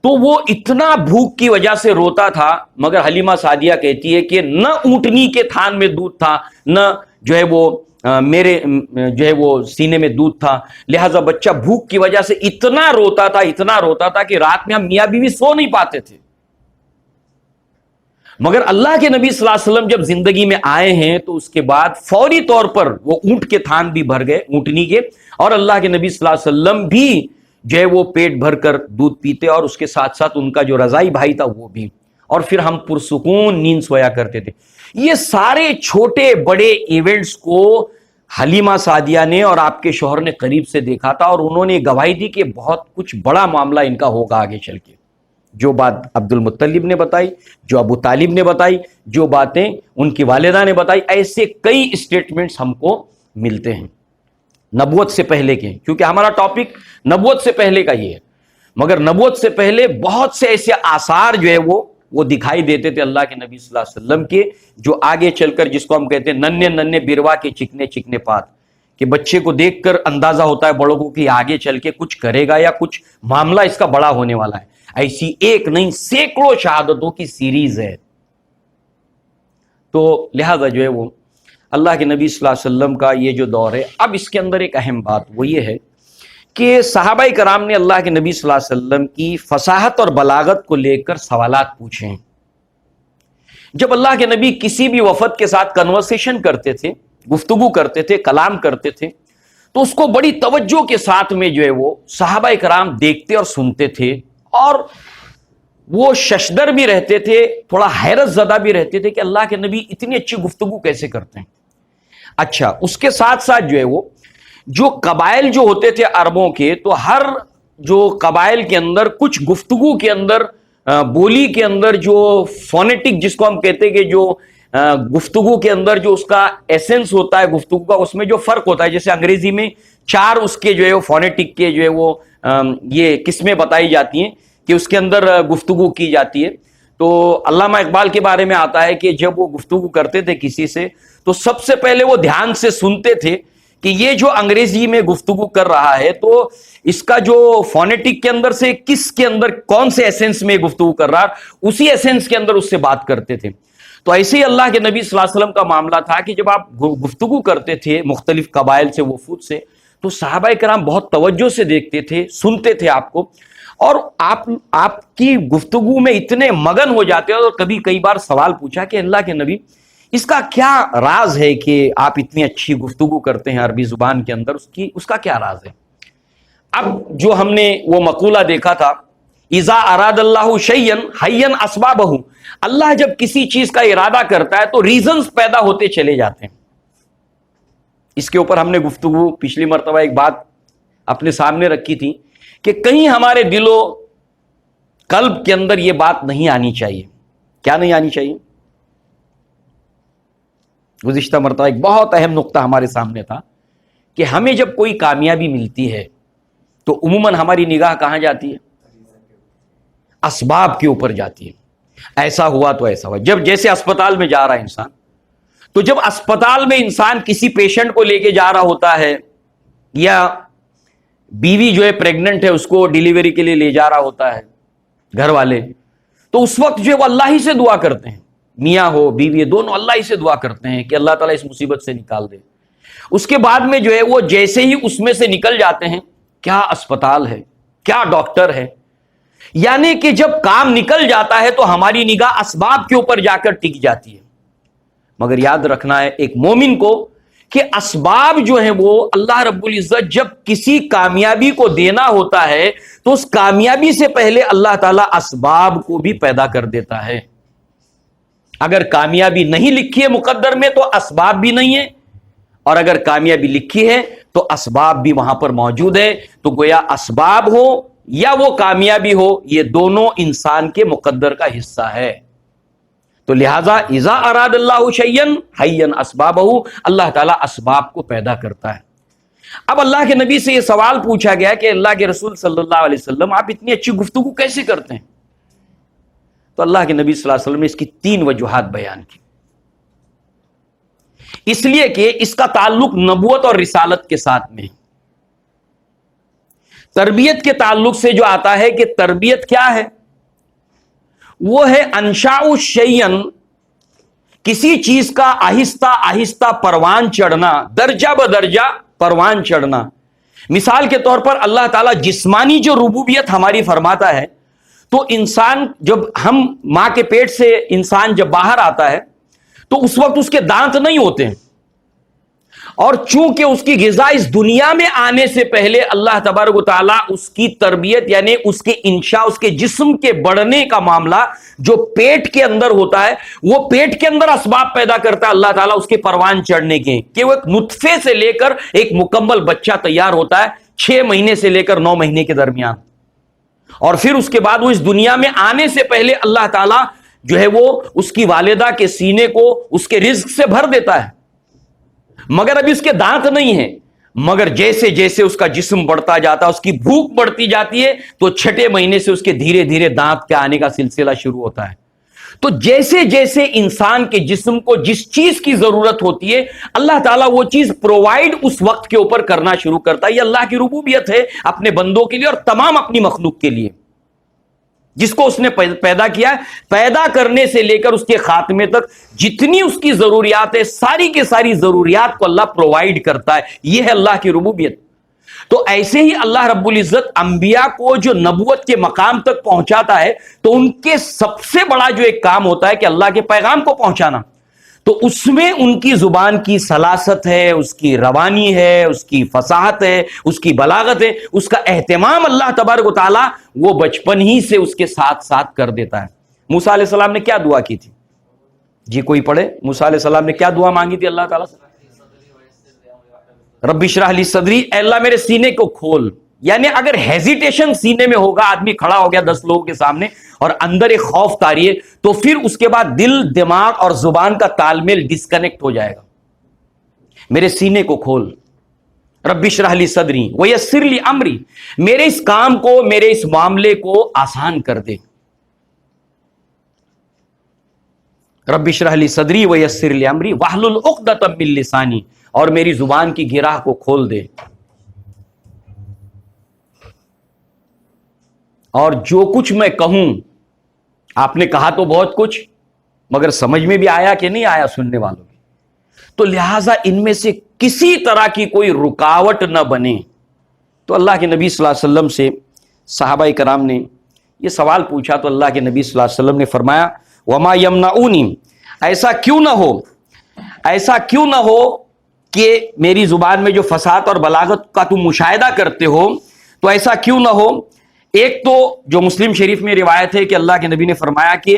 تو وہ اتنا بھوک کی وجہ سے روتا تھا، مگر حلیمہ سعدیہ کہتی ہے کہ نہ اونٹنی کے تھان میں دودھ تھا، نہ جو ہے وہ میرے جو ہے وہ سینے میں دودھ تھا. لہذا بچہ بھوک کی وجہ سے اتنا روتا تھا کہ رات میں ہم میاں بیوی سو نہیں پاتے تھے. مگر اللہ کے نبی صلی اللہ علیہ وسلم جب زندگی میں آئے ہیں تو اس کے بعد فوری طور پر وہ اونٹ کے تھان بھی بھر گئے اونٹنی کے, اور اللہ کے نبی صلی اللہ علیہ وسلم بھی جو ہے وہ پیٹ بھر کر دودھ پیتے, اور اس کے ساتھ ساتھ ان کا جو رضائی بھائی تھا وہ بھی, اور پھر ہم پرسکون نیند سویا کرتے تھے. یہ سارے چھوٹے بڑے ایونٹس کو حلیمہ سعدیہ نے اور آپ کے شوہر نے قریب سے دیکھا تھا, اور انہوں نے گواہی دی کہ بہت کچھ بڑا معاملہ ان کا ہوگا آگے چل کے. جو بات عبد المطلب نے بتائی, جو ابو طالب نے بتائی, جو باتیں ان کی والدہ نے بتائی, ایسے کئی اسٹیٹمنٹس ہم کو ملتے ہیں نبوت سے پہلے کے, کیونکہ ہمارا ٹاپک نبوت سے پہلے کا یہ ہے. مگر نبوت سے پہلے بہت سے ایسے آثار جو ہے وہ دکھائی دیتے تھے اللہ کے نبی صلی اللہ علیہ وسلم کے, جو آگے چل کر جس کو ہم کہتے ہیں ننھے ننھے بروا کے چکنے چکنے پات, کہ بچے کو دیکھ کر اندازہ ہوتا ہے بڑوں کو کہ آگے چل کے کچھ کرے گا یا کچھ معاملہ اس کا بڑا ہونے والا ہے. ایسی ایک نہیں سینکڑوں شہادتوں کی سیریز ہے. تو لہذا جو ہے وہ اللہ کے نبی صلی اللہ علیہ وسلم کا یہ جو دور ہے, اب اس کے اندر ایک اہم بات وہ یہ ہے کہ صحابہ کرام نے اللہ کے نبی صلی اللہ علیہ وسلم کی فصاحت اور بلاغت کو لے کر سوالات پوچھے ہیں. جب اللہ کے نبی کسی بھی وفد کے ساتھ کنورسیشن کرتے تھے, گفتگو کرتے تھے, کلام کرتے تھے, تو اس کو بڑی توجہ کے ساتھ میں جو ہے وہ صحابہ کرام دیکھتے اور سنتے تھے, اور وہ ششدر بھی رہتے تھے, تھوڑا حیرت زدہ بھی رہتے تھے کہ اللہ کے نبی اتنی اچھی گفتگو کیسے کرتے ہیں. اچھا, اس کے ساتھ ساتھ جو ہے وہ جو قبائل جو ہوتے تھے عربوں کے, تو ہر جو قبائل کے اندر کچھ گفتگو کے اندر, بولی کے اندر جو فونیٹک جس کو ہم کہتے ہیں کہ جو گفتگو کے اندر جو اس کا ایسنس ہوتا ہے گفتگو کا, اس میں جو فرق ہوتا ہے. جیسے انگریزی میں 4 اس کے جو ہے وہ فونیٹک کے جو ہے وہ یہ قسمیں بتائی جاتی ہیں کہ اس کے اندر گفتگو کی جاتی ہے. تو علامہ اقبال کے بارے میں آتا ہے کہ جب وہ گفتگو کرتے تھے کسی سے, تو سب سے پہلے وہ دھیان سے سنتے تھے کہ یہ جو انگریزی میں گفتگو کر رہا ہے تو اس کا جو فونیٹک کے اندر سے کس کے اندر کون سے ایسنس میں گفتگو کر رہا ہے, اسی ایسنس کے اندر اس سے بات کرتے تھے. تو ایسے ہی اللہ کے نبی صلی اللہ علیہ وسلم کا معاملہ تھا کہ جب آپ گفتگو کرتے تھے مختلف قبائل سے, وفود سے, تو صحابہ کرام بہت توجہ سے دیکھتے تھے, سنتے تھے آپ کو, اور آپ کی گفتگو میں اتنے مگن ہو جاتے. اور کئی بار سوال پوچھا کہ اللہ کے نبی اس کا کیا راز ہے کہ آپ اتنی اچھی گفتگو کرتے ہیں عربی زبان کے اندر, اس کا کیا راز ہے. اب جو ہم نے وہ مقولہ دیکھا تھا, اذا اراد اللہ شیئا حین اسبابہ, اللہ جب کسی چیز کا ارادہ کرتا ہے تو ریزنز پیدا ہوتے چلے جاتے ہیں. اس کے اوپر ہم نے گفتگو پچھلی مرتبہ ایک بات اپنے سامنے رکھی تھی کہ کہیں ہمارے دل و قلب کے اندر یہ بات نہیں آنی چاہیے. کیا نہیں آنی چاہیے؟ گزشتہ مرتبہ ایک بہت اہم نقطہ ہمارے سامنے تھا کہ ہمیں جب کوئی کامیابی ملتی ہے تو عموماً ہماری نگاہ کہاں جاتی ہے؟ اسباب کے اوپر جاتی ہے. ایسا ہوا تو ایسا ہوا. جب جیسے اسپتال میں جا رہا ہے انسان, تو جب اسپتال میں انسان کسی پیشنٹ کو لے کے جا رہا ہوتا ہے, یا بیوی جو ہے پریگننٹ ہے اس کو ڈیلیوری کے لیے لے جا رہا ہوتا ہے گھر والے, تو اس وقت جو ہے وہ اللہ ہی سے دعا کرتے ہیں, میاں ہو بیوی دونوں اللہ ہی سے دعا کرتے ہیں کہ اللہ تعالیٰ اس مصیبت سے نکال دے. اس کے بعد میں جو ہے وہ جیسے ہی اس میں سے نکل جاتے ہیں, کیا اسپتال ہے, کیا ڈاکٹر ہے. یعنی کہ جب کام نکل جاتا ہے تو ہماری نگاہ اسباب کے اوپر جا کر ٹک جاتی ہے. مگر یاد رکھنا ہے ایک مومن کو کہ اسباب جو ہیں وہ اللہ رب العزت جب کسی کامیابی کو دینا ہوتا ہے تو اس کامیابی سے پہلے اللہ تعالیٰ اسباب کو بھی پیدا کر دیتا ہے. اگر کامیابی نہیں لکھی ہے مقدر میں تو اسباب بھی نہیں ہے, اور اگر کامیابی لکھی ہے تو اسباب بھی وہاں پر موجود ہے. تو گویا اسباب ہو یا وہ کامیابی ہو, یہ دونوں انسان کے مقدر کا حصہ ہے. تو لہذا اذا اراد اللہ شیئا حین اسبابہ, اللہ تعالیٰ اسباب کو پیدا کرتا ہے. اب اللہ کے نبی سے یہ سوال پوچھا گیا کہ اللہ کے رسول صلی اللہ علیہ وسلم آپ اتنی اچھی گفتگو کیسے کرتے ہیں؟ تو اللہ کے نبی صلی اللہ علیہ وسلم نے اس کی 3 وجوہات بیان کی. اس لیے کہ اس کا تعلق نبوت اور رسالت کے ساتھ میں. تربیت کے تعلق سے جو آتا ہے کہ تربیت کیا ہے, وہ ہے انشاء شیئن, کسی چیز کا آہستہ آہستہ پروان چڑھنا, درجہ بدرجہ پروان چڑھنا. مثال کے طور پر اللہ تعالیٰ جسمانی جو ربوبیت ہماری فرماتا ہے تو انسان جب ہم ماں کے پیٹ سے انسان جب باہر آتا ہے تو اس وقت اس کے دانت نہیں ہوتے ہیں، اور چونکہ اس کی غذا اس دنیا میں آنے سے پہلے اللہ تبارک و تعالیٰ اس کی تربیت یعنی اس کے انشاء، اس کے جسم کے بڑھنے کا معاملہ جو پیٹ کے اندر ہوتا ہے، وہ پیٹ کے اندر اسباب پیدا کرتا ہے اللہ تعالیٰ اس کے پروان چڑھنے کے، کہ وہ ایک نطفے سے لے کر ایک مکمل بچہ تیار ہوتا ہے 6 مہینے سے لے کر 9 مہینے کے درمیان، اور پھر اس کے بعد وہ اس دنیا میں آنے سے پہلے اللہ تعالیٰ جو ہے وہ اس کی والدہ کے سینے کو اس کے رزق سے بھر دیتا ہے، مگر ابھی اس کے دانت نہیں ہیں، مگر جیسے جیسے اس کا جسم بڑھتا جاتا ہے، اس کی بھوک بڑھتی جاتی ہے، تو 6 مہینے سے اس کے دھیرے دھیرے دانت کے آنے کا سلسلہ شروع ہوتا ہے۔ تو جیسے جیسے انسان کے جسم کو جس چیز کی ضرورت ہوتی ہے اللہ تعالیٰ وہ چیز پرووائڈ اس وقت کے اوپر کرنا شروع کرتا ہے۔ یہ اللہ کی ربوبیت ہے اپنے بندوں کے لیے اور تمام اپنی مخلوق کے لیے، جس کو اس نے پیدا کیا ہے، پیدا کرنے سے لے کر اس کے خاتمے تک جتنی اس کی ضروریات ہے ساری کے ساری ضروریات کو اللہ پرووائڈ کرتا ہے۔ یہ ہے اللہ کی ربوبیت۔ تو ایسے ہی اللہ رب العزت انبیاء کو جو نبوت کے مقام تک پہنچاتا ہے تو ان کے سب سے بڑا جو ایک کام ہوتا ہے کہ اللہ کے پیغام کو پہنچانا، تو اس میں ان کی زبان کی سلاست ہے، اس کی روانی ہے، اس کی فصاحت ہے، اس کی بلاغت ہے، اس کا اہتمام اللہ تبارک و تعالیٰ وہ بچپن ہی سے اس کے ساتھ ساتھ کر دیتا ہے۔ موسیٰ علیہ السلام نے کیا دعا کی تھی؟ جی کوئی پڑھے، موسیٰ علیہ السلام نے کیا دعا مانگی تھی اللہ تعالیٰ سے؟ رب اشرح لی صدری، اے اللہ میرے سینے کو کھول، یعنی اگر ہیزیٹیشن سینے میں ہوگا، آدمی کھڑا ہو گیا 10 لوگوں کے سامنے اور اندر ایک خوف طاری ہے، تو پھر اس کے بعد دل، دماغ اور زبان کا تال میل ڈسکنیکٹ ہو جائے گا۔ میرے سینے کو کھول، رب اشرح لی صدری ویسر لی امری، میرے اس کام کو، میرے اس معاملے کو آسان کر دے۔ رب اشرح لی صدری ویسر لی امری واحلل عقدۃ من لسانی، اور میری زبان کی گرہ کو کھول دے، اور جو کچھ میں کہوں، آپ نے کہا تو بہت کچھ، مگر سمجھ میں بھی آیا کہ نہیں آیا سننے والوں کی، تو لہٰذا ان میں سے کسی طرح کی کوئی رکاوٹ نہ بنے۔ تو اللہ کے نبی صلی اللہ علیہ وسلم سے صحابہ کرام نے یہ سوال پوچھا، تو اللہ کے نبی صلی اللہ علیہ وسلم نے فرمایا وما یمنعونی، ایسا کیوں نہ ہو کہ میری زبان میں جو فصاحت اور بلاغت کا تم مشاہدہ کرتے ہو، تو ایسا کیوں نہ ہو۔ ایک تو جو مسلم شریف میں روایت ہے کہ اللہ کے نبی نے فرمایا کہ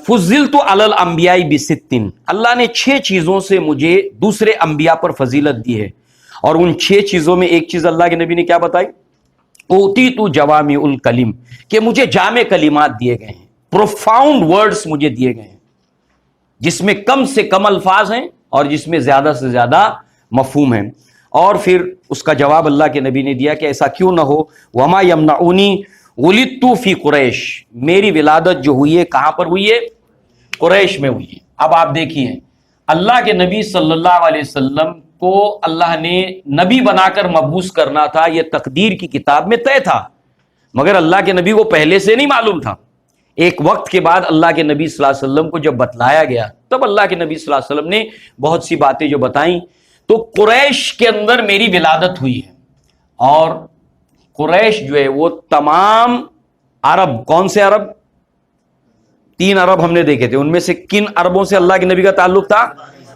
فضلت علی الانبیاء بست، اللہ نے 6 چیزوں سے مجھے دوسرے انبیاء پر فضیلت دی ہے، اور ان 6 چیزوں میں ایک چیز اللہ کے نبی نے کیا بتائی؟ اوتیت جوامع الکلم، کہ مجھے جامع کلمات دیے گئے ہیں، پروفاؤنڈ ورڈز مجھے دیے گئے ہیں، جس میں کم سے کم الفاظ ہیں اور جس میں زیادہ سے زیادہ مفہوم ہیں۔ اور پھر اس کا جواب اللہ کے نبی نے دیا کہ ایسا کیوں نہ ہو، وما یمنعونی ولدت فی قریش، میری ولادت جو ہوئی ہے کہاں پر ہوئی ہے؟ قریش میں ہوئی ہے۔ اب آپ دیکھیے اللہ کے نبی صلی اللہ علیہ وسلم کو اللہ نے نبی بنا کر مبعوث کرنا تھا، یہ تقدیر کی کتاب میں طے تھا، مگر اللہ کے نبی کو پہلے سے نہیں معلوم تھا۔ ایک وقت کے بعد اللہ کے نبی صلی اللہ علیہ وسلم کو جب بتلایا گیا، تب اللہ کے نبی صلی اللہ علیہ وسلم نے بہت سی باتیں جو بتائیں، تو قریش کے اندر میری ولادت ہوئی ہے، اور قریش جو ہے وہ تمام عرب، کون سے عرب؟ 3 عرب ہم نے دیکھے تھے، ان میں سے کن عربوں سے اللہ کے نبی کا تعلق تھا؟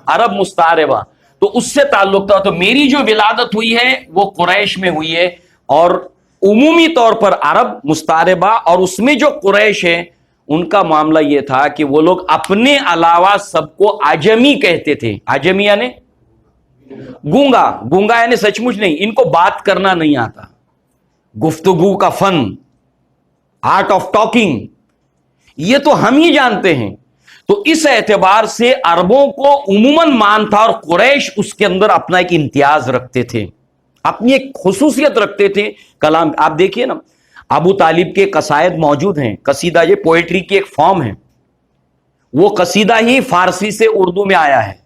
عرب مستعربہ، تو اس سے تعلق تھا۔ تو میری جو ولادت ہوئی ہے وہ قریش میں ہوئی ہے، اور عمومی طور پر عرب مستعربہ، اور اس میں جو قریش ہے ان کا معاملہ یہ تھا کہ وہ لوگ اپنے علاوہ سب کو عجمی کہتے تھے۔ عجمی یعنی گونگا یعنی سچ مچ نہیں، ان کو بات کرنا نہیں آتا، گفتگو کا فن، آرٹ آف ٹاکنگ، یہ تو ہم ہی جانتے ہیں۔ تو اس اعتبار سے عربوں کو عموماً مان تھا، اور قریش اس کے اندر اپنا ایک امتیاز رکھتے تھے، اپنی ایک خصوصیت رکھتے تھے کلام۔ آپ دیکھیے نا، ابو طالب کے قصائد موجود ہیں، قصیدہ یہ پوئٹری کی ایک فارم ہے، وہ قصیدہ ہی فارسی سے اردو میں آیا ہے،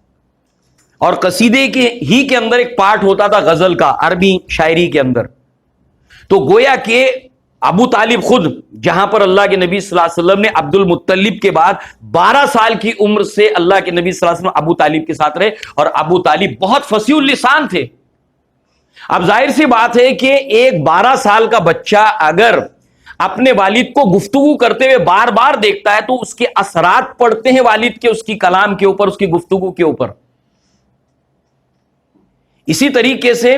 اور قصیدے کے ہی کے اندر ایک پارٹ ہوتا تھا غزل کا عربی شاعری کے اندر۔ تو گویا کہ ابو طالب خود، جہاں پر اللہ کے نبی صلی اللہ علیہ وسلم نے عبد المطلب کے بعد 12 سال کی عمر سے اللہ کے نبی صلی اللہ علیہ وسلم ابو طالب کے ساتھ رہے، اور ابو طالب بہت فصیح اللسان تھے۔ اب ظاہر سی بات ہے کہ ایک 12 سال کا بچہ اگر اپنے والد کو گفتگو کرتے ہوئے بار بار دیکھتا ہے تو اس کے اثرات پڑتے ہیں والد کے اس کی کلام کے اوپر، اس کی گفتگو کے اوپر. اسی طریقے سے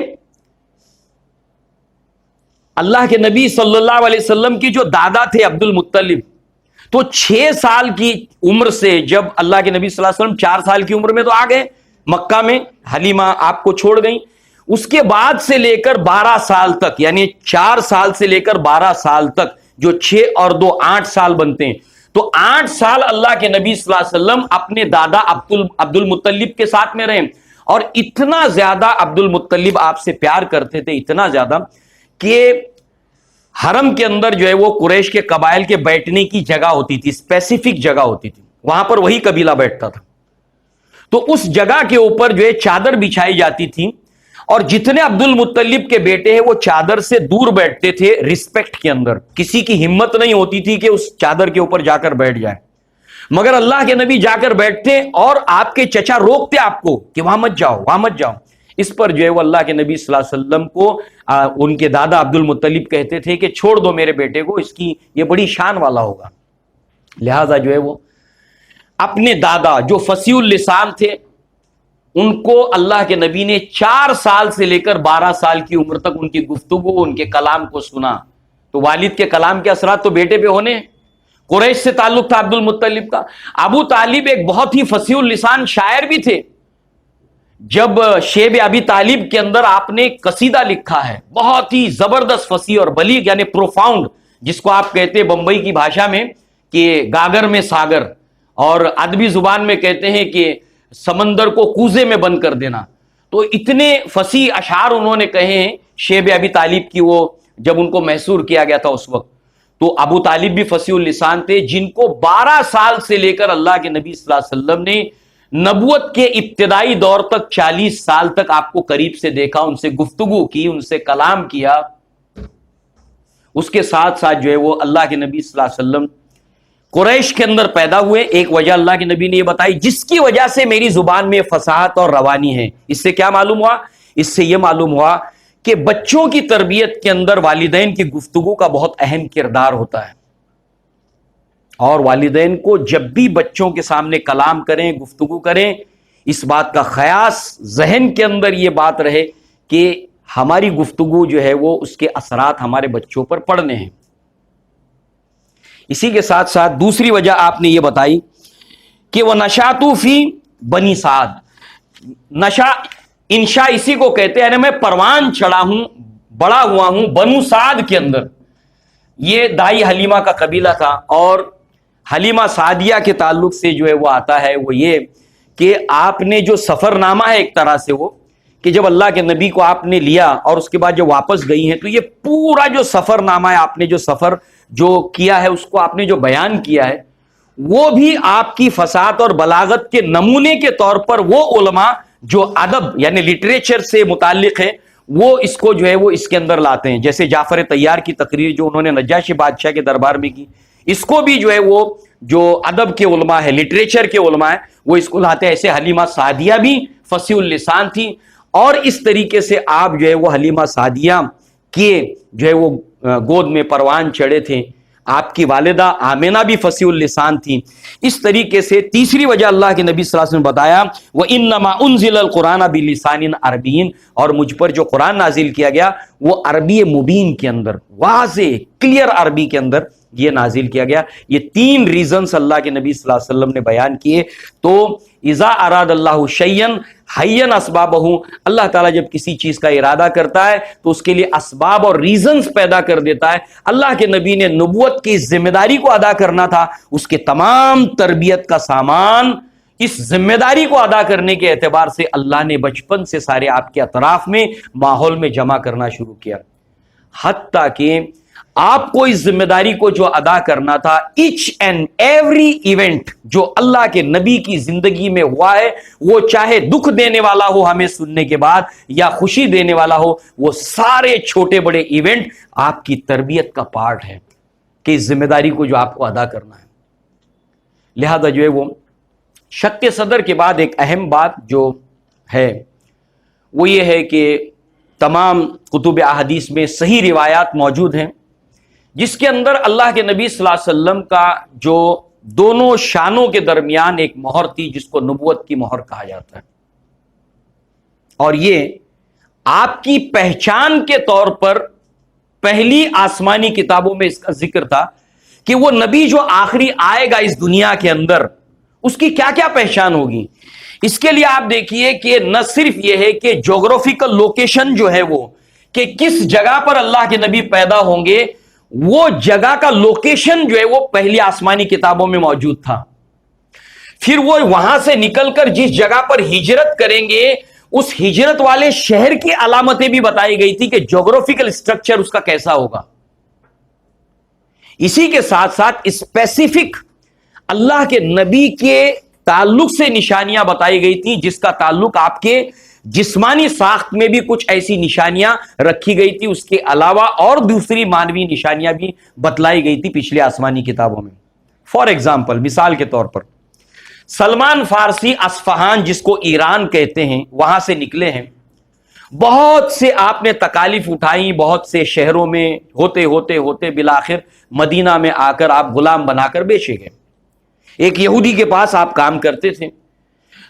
اللہ کے نبی صلی اللہ علیہ وسلم کی جو دادا تھے عبد المطلب، تو 6 سال کی عمر سے جب اللہ کے نبی صلی اللہ علیہ وسلم 4 سال کی عمر میں تو آ گئے مکہ میں، حلیمہ آپ کو چھوڑ گئیں، اس کے بعد سے لے کر 12 سال تک، یعنی 4 سال سے لے کر 12 سال تک، جو 6 اور 2 8 سال بنتے ہیں، تو 8 سال اللہ کے نبی صلی اللہ علیہ وسلم اپنے دادا عبد المطلب کے ساتھ میں رہے. اور اتنا زیادہ عبد المطلب آپ سے پیار کرتے تھے، اتنا زیادہ کہ حرم کے اندر جو ہے وہ قریش کے قبائل کے بیٹھنے کی جگہ ہوتی تھی، اسپیسیفک جگہ ہوتی تھی، وہاں پر وہی قبیلہ بیٹھتا تھا. تو اس جگہ کے اوپر جو ہے چادر بچھائی جاتی تھی، اور جتنے عبد المطلب کے بیٹے ہیں وہ چادر سے دور بیٹھتے تھے رسپیکٹ کے اندر. کسی کی ہمت نہیں ہوتی تھی کہ اس چادر کے اوپر جا کر بیٹھ جائے، مگر اللہ کے نبی جا کر بیٹھتے اور آپ کے چچا روکتے آپ کو کہ وہاں مت جاؤ، وہاں مت جاؤ. اس پر جو ہے وہ اللہ کے نبی صلی اللہ علیہ وسلم کو ان کے دادا عبد المطلب کہتے تھے کہ چھوڑ دو میرے بیٹے کو، اس کی یہ بڑی شان والا ہوگا. لہذا جو ہے وہ اپنے دادا جو فصیح اللسان تھے ان کو اللہ کے نبی نے 4 سال سے لے کر 12 سال کی عمر تک ان کی گفتگو، ان کے کلام کو سنا. تو والد کے کلام کے اثرات تو بیٹے پہ ہونے. قریش سے تعلق تھا عبد المطلب کا. ابو طالب ایک بہت ہی فصیح اللسان شاعر بھی تھے. جب شیب ابی طالب کے اندر آپ نے قصیدہ لکھا ہے بہت ہی زبردست فصیح اور بلیغ، یعنی پروفاؤنڈ، جس کو آپ کہتے ہیں بمبئی کی بھاشا میں کہ گاگر میں ساگر، اور ادبی زبان میں کہتے ہیں کہ سمندر کو کوزے میں بند کر دینا. تو اتنے فصیح اشعار انہوں نے کہے ہیں شیب ابی طالب کی، وہ جب ان کو محصور کیا گیا تھا اس وقت. تو ابو طالب بھی فصیح اللسان تھے، جن کو 12 سال سے لے کر اللہ کے نبی صلی اللہ علیہ وسلم نے نبوت کے ابتدائی دور تک 40 سال تک آپ کو قریب سے دیکھا، ان سے گفتگو کی، ان سے کلام کیا. اس کے ساتھ ساتھ جو ہے وہ اللہ کے نبی صلی اللہ علیہ وسلم قریش کے اندر پیدا ہوئے. ایک وجہ اللہ کے نبی نے یہ بتائی جس کی وجہ سے میری زبان میں فصاحت اور روانی ہے. اس سے کیا معلوم ہوا؟ اس سے یہ معلوم ہوا کہ بچوں کی تربیت کے اندر والدین کی گفتگو کا بہت اہم کردار ہوتا ہے. اور والدین کو جب بھی بچوں کے سامنے کلام کریں، گفتگو کریں، اس بات کا خیاس ذہن کے اندر یہ بات رہے کہ ہماری گفتگو جو ہے وہ اس کے اثرات ہمارے بچوں پر پڑنے ہیں. اسی کے ساتھ ساتھ دوسری وجہ آپ نے یہ بتائی کہ وہ نشاتو فی بنی سعد. نشا انشا اسی کو کہتے ہیں، یعنی میں پروان چڑھا ہوں، بڑا ہوا ہوں بنو سعد کے اندر. یہ دائی حلیمہ کا قبیلہ تھا، اور حلیمہ سعدیہ کے تعلق سے جو ہے وہ آتا ہے وہ یہ کہ آپ نے جو سفر نامہ ہے ایک طرح سے وہ کہ جب اللہ کے نبی کو آپ نے لیا اور اس کے بعد جو واپس گئی ہیں، تو یہ پورا جو سفر نامہ ہے، آپ نے جو سفر جو کیا ہے اس کو آپ نے جو بیان کیا ہے، وہ بھی آپ کی فصاحت اور بلاغت کے نمونے کے طور پر وہ علماء جو ادب یعنی لٹریچر سے متعلق ہیں وہ اس کو جو ہے وہ اس کے اندر لاتے ہیں. جیسے جعفر طیار کی تقریر جو انہوں نے نجاشی بادشاہ کے دربار میں کی، اس کو بھی جو ہے وہ جو ادب کے علماء ہے، لٹریچر کے علماء ہیں، وہ اس کو لاتے ہیں. ایسے حلیمہ سعدیہ بھی فصیح اللسان تھی، اور اس طریقے سے آپ جو ہے وہ حلیمہ سعدیہ کے جو ہے وہ گود میں پروان چڑھے تھے. آپ کی والدہ آمینہ بھی فصیح اللسان تھی. اس طریقے سے تیسری وجہ اللہ کے نبی صلی اللہ علیہ وسلم نے بتایا وَإِنَّمَا أُنزِلَ الْقُرْآنَ بِلِسَانٍ عَرَبِيٍّ، اور مجھ پر جو قرآن نازل کیا گیا وہ عربی مبین کے اندر، واضح کلیئر عربی کے اندر یہ نازل کیا گیا. یہ 3 ریزنز اللہ کے نبی صلی اللہ علیہ وسلم نے بیان کیے. تو اذا اراد اللہ شیئا حین اسبابہ، اللہ تعالیٰ جب کسی چیز کا ارادہ کرتا ہے تو اس کے لیے اسباب اور ریزنز پیدا کر دیتا ہے. اللہ کے نبی نے نبوت کی ذمہ داری کو ادا کرنا تھا، اس کے تمام تربیت کا سامان اس ذمہ داری کو ادا کرنے کے اعتبار سے اللہ نے بچپن سے سارے آپ کے اطراف میں ماحول میں جمع کرنا شروع کیا، حتیٰ کہ آپ کو اس ذمہ داری کو جو ادا کرنا تھا، ایچ اینڈ ایوری ایونٹ جو اللہ کے نبی کی زندگی میں ہوا ہے، وہ چاہے دکھ دینے والا ہو ہمیں سننے کے بعد یا خوشی دینے والا ہو، وہ سارے چھوٹے بڑے ایونٹ آپ کی تربیت کا پارٹ ہے کہ اس ذمہ داری کو جو آپ کو ادا کرنا ہے. لہذا جو ہے وہ شق صدر کے بعد ایک اہم بات جو ہے وہ یہ ہے کہ تمام کتب احادیث میں صحیح روایات موجود ہیں جس کے اندر اللہ کے نبی صلی اللہ علیہ وسلم کا جو دونوں شانوں کے درمیان ایک مہر تھی جس کو نبوت کی مہر کہا جاتا ہے، اور یہ آپ کی پہچان کے طور پر پہلی آسمانی کتابوں میں اس کا ذکر تھا کہ وہ نبی جو آخری آئے گا اس دنیا کے اندر اس کی کیا کیا پہچان ہوگی۔ اس کے لیے آپ دیکھیے کہ نہ صرف یہ ہے کہ جغرافیکل لوکیشن جو ہے وہ کہ کس جگہ پر اللہ کے نبی پیدا ہوں گے، وہ جگہ کا لوکیشن جو ہے وہ پہلی آسمانی کتابوں میں موجود تھا۔ پھر وہ وہاں سے نکل کر جس جگہ پر ہجرت کریں گے اس ہجرت والے شہر کی علامتیں بھی بتائی گئی تھی کہ جغرافیکل اسٹرکچر اس کا کیسا ہوگا۔ اسی کے ساتھ ساتھ اسپیسیفک اللہ کے نبی کے تعلق سے نشانیاں بتائی گئی تھی جس کا تعلق آپ کے جسمانی ساخت میں بھی کچھ ایسی نشانیاں رکھی گئی تھی، اس کے علاوہ اور دوسری مانوی نشانیاں بھی بتلائی گئی تھی پچھلے آسمانی کتابوں میں۔ فار ایگزامپل، مثال کے طور پر سلمان فارسی اصفہان جس کو ایران کہتے ہیں وہاں سے نکلے ہیں، بہت سے آپ نے تکالیف اٹھائی، بہت سے شہروں میں ہوتے ہوتے ہوتے بالآخر مدینہ میں آ کر آپ غلام بنا کر بیچے گئے۔ ایک یہودی کے پاس آپ کام کرتے تھے،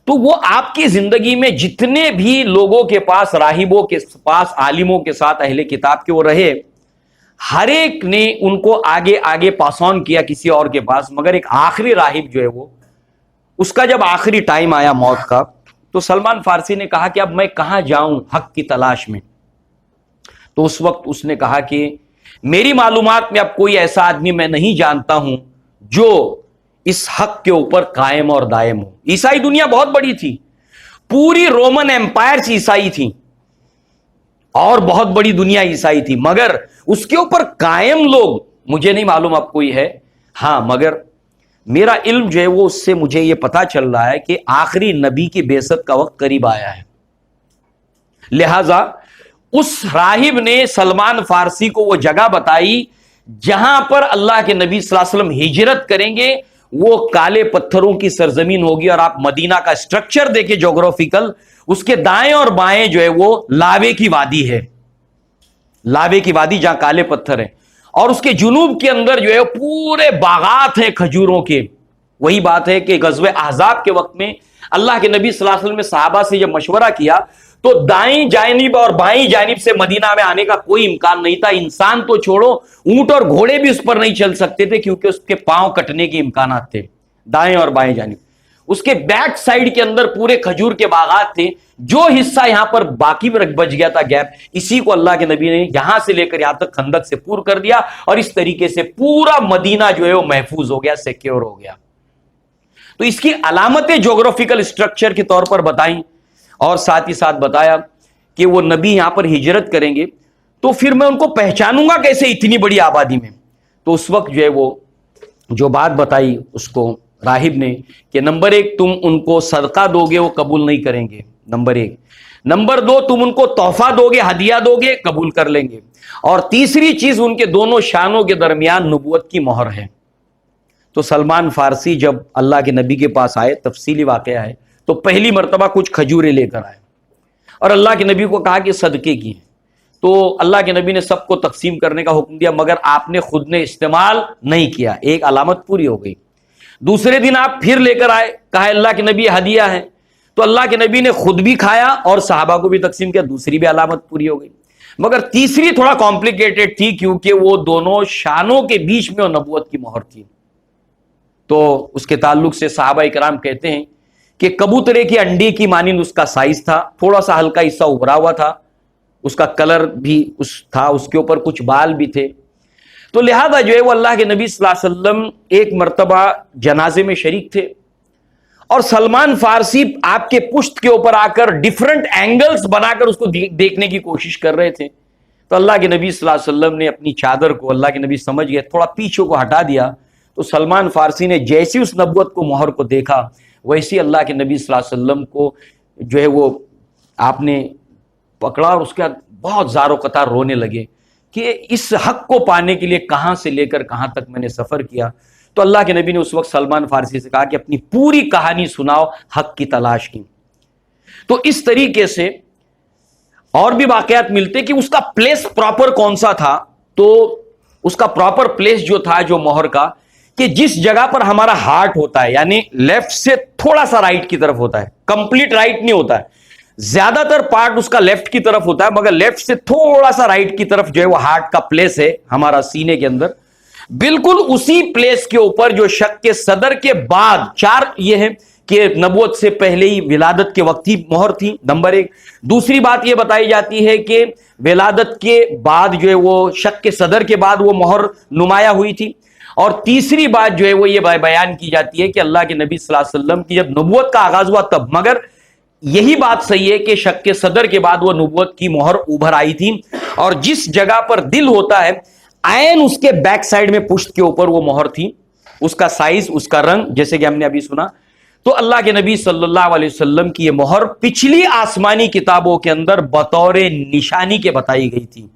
تو وہ آپ کی زندگی میں جتنے بھی لوگوں کے پاس، راہبوں کے پاس، عالموں کے ساتھ، اہل کتاب کے وہ رہے، ہر ایک نے ان کو آگے آگے پاس آن کیا کسی اور کے پاس، مگر ایک آخری راہب جو ہے وہ اس کا جب آخری ٹائم آیا موت کا تو سلمان فارسی نے کہا کہ اب میں کہاں جاؤں حق کی تلاش میں۔ تو اس وقت اس نے کہا کہ میری معلومات میں اب کوئی ایسا آدمی میں نہیں جانتا ہوں جو اس حق کے اوپر قائم اور دائم ہو۔ عیسائی دنیا بہت بڑی تھی، پوری رومن ایمپائر عیسائی تھی اور بہت بڑی دنیا عیسائی تھی، مگر اس کے اوپر قائم لوگ مجھے نہیں معلوم اب کوئی ہے۔ ہاں مگر میرا علم جو ہے وہ اس سے مجھے یہ پتا چل رہا ہے کہ آخری نبی کی بعثت کا وقت قریب آیا ہے۔ لہذا اس راہب نے سلمان فارسی کو وہ جگہ بتائی جہاں پر اللہ کے نبی صلی اللہ علیہ وسلم ہجرت کریں گے، وہ کالے پتھروں کی سرزمین ہوگی، اور آپ مدینہ کا اسٹرکچر دیکھیں جغرافیکل، اس کے دائیں اور بائیں جو ہے وہ لاوے کی وادی ہے، لاوے کی وادی جہاں کالے پتھر ہیں، اور اس کے جنوب کے اندر جو ہے پورے باغات ہیں کھجوروں کے۔ وہی بات ہے کہ غزوہ احزاب کے وقت میں اللہ کے نبی صلی اللہ علیہ وسلم نے صحابہ سے جب مشورہ کیا تو دائیں جانب اور بائیں جانب سے مدینہ میں آنے کا کوئی امکان نہیں تھا، انسان تو چھوڑو اونٹ اور گھوڑے بھی اس پر نہیں چل سکتے تھے کیونکہ اس کے پاؤں کٹنے کے امکانات تھے دائیں اور بائیں جانب۔ اس کے بیک سائیڈ کے اندر پورے کھجور کے باغات تھے، جو حصہ یہاں پر باقی میں بچ گیا تھا گیپ، اسی کو اللہ کے نبی نے یہاں سے لے کر یہاں تک خندق سے پور کر دیا، اور اس طریقے سے پورا مدینہ جو ہے وہ محفوظ ہو گیا، سیکیور ہو گیا۔ تو اس کی علامتیں جغرافیکل اسٹرکچر کے طور پر بتائیں، اور ساتھ ہی ساتھ بتایا کہ وہ نبی یہاں پر ہجرت کریں گے تو پھر میں ان کو پہچانوں گا کیسے اتنی بڑی آبادی میں۔ تو اس وقت جو ہے وہ جو بات بتائی اس کو راہب نے کہ نمبر ایک، تم ان کو صدقہ دو گے وہ قبول نہیں کریں گے، نمبر ایک۔ نمبر دو، تم ان کو تحفہ دو گے، ہدیہ دو گے، قبول کر لیں گے۔ اور تیسری چیز، ان کے دونوں شانوں کے درمیان نبوت کی مہر ہے۔ تو سلمان فارسی جب اللہ کے نبی کے پاس آئے، تفصیلی واقعہ ہے، تو پہلی مرتبہ کچھ کھجورے لے کر آئے اور اللہ کے نبی کو کہا کہ صدقے کی ہیں۔ تو اللہ کے نبی نے سب کو تقسیم کرنے کا حکم دیا، مگر آپ نے خود نے استعمال نہیں کیا، ایک علامت پوری ہو گئی۔ دوسرے دن آپ پھر لے کر آئے، کہا اللہ کے نبی ہدیہ ہے، تو اللہ کے نبی نے خود بھی کھایا اور صحابہ کو بھی تقسیم کیا، دوسری بھی علامت پوری ہو گئی۔ مگر تیسری تھوڑا کمپلیکیٹڈ تھی کیونکہ وہ دونوں شانوں کے بیچ میں وہ نبوت کی مہر تھی۔ تو اس کے تعلق سے صحابہ کرام کہتے ہیں کہ کبوترے کی انڈے کی مانند اس کا سائز تھا، تھوڑا سا ہلکا حصہ ابھرا ہوا تھا، اس کا کلر بھی تھا، اس کے اوپر کچھ بال بھی تھے۔ تو لہذا جو ہے وہ اللہ کے نبی صلی اللہ علیہ وسلم ایک مرتبہ جنازے میں شریک تھے، اور سلمان فارسی آپ کے پشت کے اوپر آ کر ڈیفرنٹ اینگلز بنا کر اس کو دیکھنے کی کوشش کر رہے تھے۔ تو اللہ کے نبی صلی اللہ علیہ وسلم نے اپنی چادر کو، اللہ کے نبی سمجھ گئے، تھوڑا پیچھے کو ہٹا دیا۔ تو سلمان فارسی نے جیسی اس نبوت کو مہر کو دیکھا، ویسی اللہ کے نبی صلی اللہ علیہ وسلم کو جو ہے وہ آپ نے پکڑا، اور اس کے بعد بہت زار و قطار رونے لگے کہ اس حق کو پانے کے لیے کہاں سے لے کر کہاں تک میں نے سفر کیا۔ تو اللہ کے نبی نے اس وقت سلمان فارسی سے کہا کہ اپنی پوری کہانی سناؤ حق کی تلاش کی۔ تو اس طریقے سے اور بھی واقعات ملتے کہ اس کا پلیس پراپر کون سا تھا۔ تو اس کا پراپر پلیس جو تھا جو مہر کا، کہ جس جگہ پر ہمارا ہارٹ ہوتا ہے، یعنی لیفٹ سے تھوڑا سا رائٹ کی طرف ہوتا ہے، کمپلیٹ رائٹ نہیں ہوتا ہے، زیادہ تر پارٹ اس کا لیفٹ کی طرف ہوتا ہے، مگر لیفٹ سے تھوڑا سا رائٹ کی طرف جو ہے وہ ہارٹ کا پلیس ہے ہمارا سینے کے اندر، بالکل اسی پلیس کے اوپر جو شق صدر کے بعد، چار یہ ہے کہ نبوت سے پہلے ہی ولادت کے وقت ہی مہر تھی، نمبر ایک۔ دوسری بات یہ بتائی جاتی ہے کہ ولادت کے بعد جو ہے وہ شق صدر کے بعد وہ مہر نمایاں ہوئی تھی، اور تیسری بات جو ہے وہ یہ بیان کی جاتی ہے کہ اللہ کے نبی صلی اللہ علیہ وسلم کی جب نبوت کا آغاز ہوا تب، مگر یہی بات صحیح ہے کہ شق صدر کے بعد وہ نبوت کی مہر ابھر آئی تھی، اور جس جگہ پر دل ہوتا ہے عین اس کے بیک سائڈ میں پشت کے اوپر وہ مہر تھی، اس کا سائز، اس کا رنگ، جیسے کہ ہم نے ابھی سنا۔ تو اللہ کے نبی صلی اللہ علیہ وسلم کی یہ مہر پچھلی آسمانی کتابوں کے اندر بطور نشانی کے بتائی گئی تھی،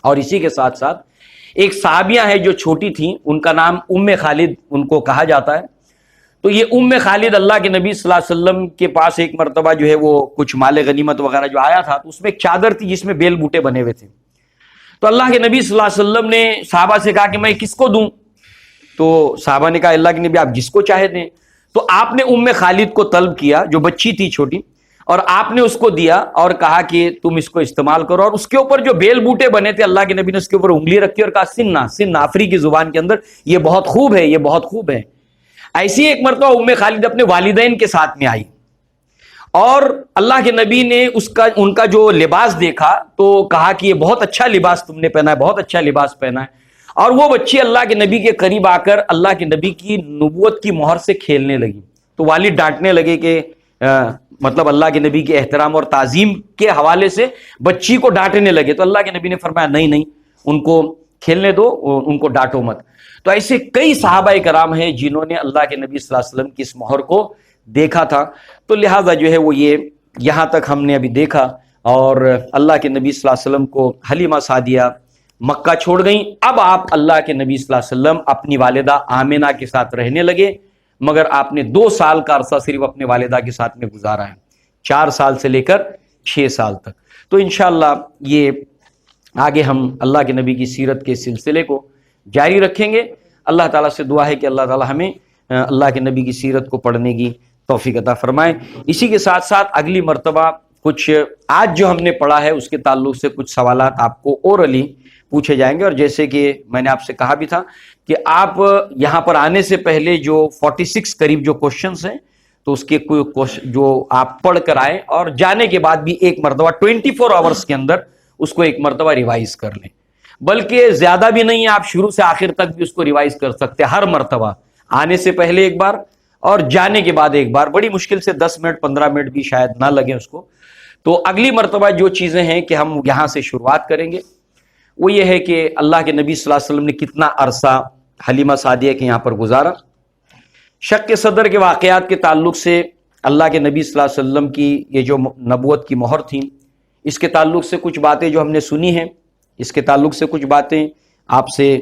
اور اسی کے ساتھ ساتھ ایک صحابیہ ہے جو چھوٹی تھیں، ان کا نام ام خالد ان کو کہا جاتا ہے۔ تو یہ ام خالد اللہ کے نبی صلی اللہ علیہ وسلم کے پاس ایک مرتبہ جو ہے وہ کچھ مال غنیمت وغیرہ جو آیا تھا، تو اس میں ایک چادر تھی جس میں بیل بوٹے بنے ہوئے تھے۔ تو اللہ کے نبی صلی اللہ علیہ وسلم نے صحابہ سے کہا کہ میں کس کو دوں؟ تو صحابہ نے کہا اللہ کے نبی آپ جس کو چاہے دیں۔ تو آپ نے ام خالد کو طلب کیا، جو بچی تھی چھوٹی، اور آپ نے اس کو دیا اور کہا کہ تم اس کو استعمال کرو، اور اس کے اوپر جو بیل بوٹے بنے تھے اللہ کے نبی نے اس کے اوپر انگلی رکھی اور کہا سننا سننا، افریقی زبان کے اندر یہ بہت خوب ہے، یہ بہت خوب ہے۔ ایسی ایک مرتبہ ام خالد اپنے والدین کے ساتھ میں آئی، اور اللہ کے نبی نے ان کا جو لباس دیکھا تو کہا کہ یہ بہت اچھا لباس تم نے پہنا ہے، بہت اچھا لباس پہنا ہے۔ اور وہ بچی اللہ کے نبی کے قریب آ کر اللہ کے نبی کی نبوت کی مہر سے کھیلنے لگی، تو والد ڈانٹنے لگے کہ مطلب اللہ کے نبی کے احترام اور تعظیم کے حوالے سے بچی کو ڈانٹنے لگے، تو اللہ کے نبی نے فرمایا نہیں نہیں، ان کو کھیلنے دو، ان کو ڈانٹو مت۔ تو ایسے کئی صحابہ کرام ہیں جنہوں نے اللہ کے نبی صلی اللہ علیہ وسلم کی اس مہر کو دیکھا تھا، تو لہٰذا جو ہے وہ یہ یہاں تک ہم نے ابھی دیکھا، اور اللہ کے نبی صلی اللہ علیہ وسلم کو حلیمہ سعدیہ مکہ چھوڑ گئیں۔ اب آپ اللہ کے نبی صلی اللہ علیہ وسلم اپنی والدہ آمنہ کے ساتھ رہنے لگے، مگر آپ نے 2 سال کا عرصہ صرف اپنے والدہ کے ساتھ میں گزارا ہے، 4 سال سے لے کر 6 سال تک۔ تو انشاءاللہ یہ آگے ہم اللہ کے نبی کی سیرت کے سلسلے کو جاری رکھیں گے۔ اللہ تعالیٰ سے دعا ہے کہ اللہ تعالیٰ ہمیں اللہ کے نبی کی سیرت کو پڑھنے کی توفیق عطا فرمائے۔ اسی کے ساتھ ساتھ اگلی مرتبہ کچھ آج جو ہم نے پڑھا ہے اس کے تعلق سے کچھ سوالات آپ کو اورلی پوچھے جائیں گے، اور جیسے کہ میں نے آپ سے کہا بھی تھا کہ آپ یہاں پر آنے سے پہلے جو 46 قریب جو کوشچنز ہیں، تو اس کے جو آپ پڑھ کر آئیں، اور جانے کے بعد بھی ایک مرتبہ 24 آورز کے اندر اس کو ایک مرتبہ ریوائز کر لیں، بلکہ زیادہ بھی نہیں ہے، آپ شروع سے آخر تک بھی اس کو ریوائز کر سکتے ہیں، ہر مرتبہ آنے سے پہلے ایک بار اور جانے کے بعد ایک بار، بڑی مشکل سے 10 منٹ 15 منٹ بھی شاید نہ لگیں اس کو۔ تو اگلی مرتبہ جو چیزیں ہیں کہ ہم یہاں سے شروعات کریں گے وہ یہ ہے کہ اللہ کے نبی صلی اللہ علیہ وسلم نے کتنا عرصہ حلیمہ سعدیہ کے یہاں پر گزارا، شق صدر کے واقعات کے تعلق سے اللہ کے نبی صلی اللہ علیہ وسلم کی یہ جو نبوت کی مہر تھیں، اس کے تعلق سے کچھ باتیں جو ہم نے سنی ہیں، اس کے تعلق سے کچھ باتیں آپ سے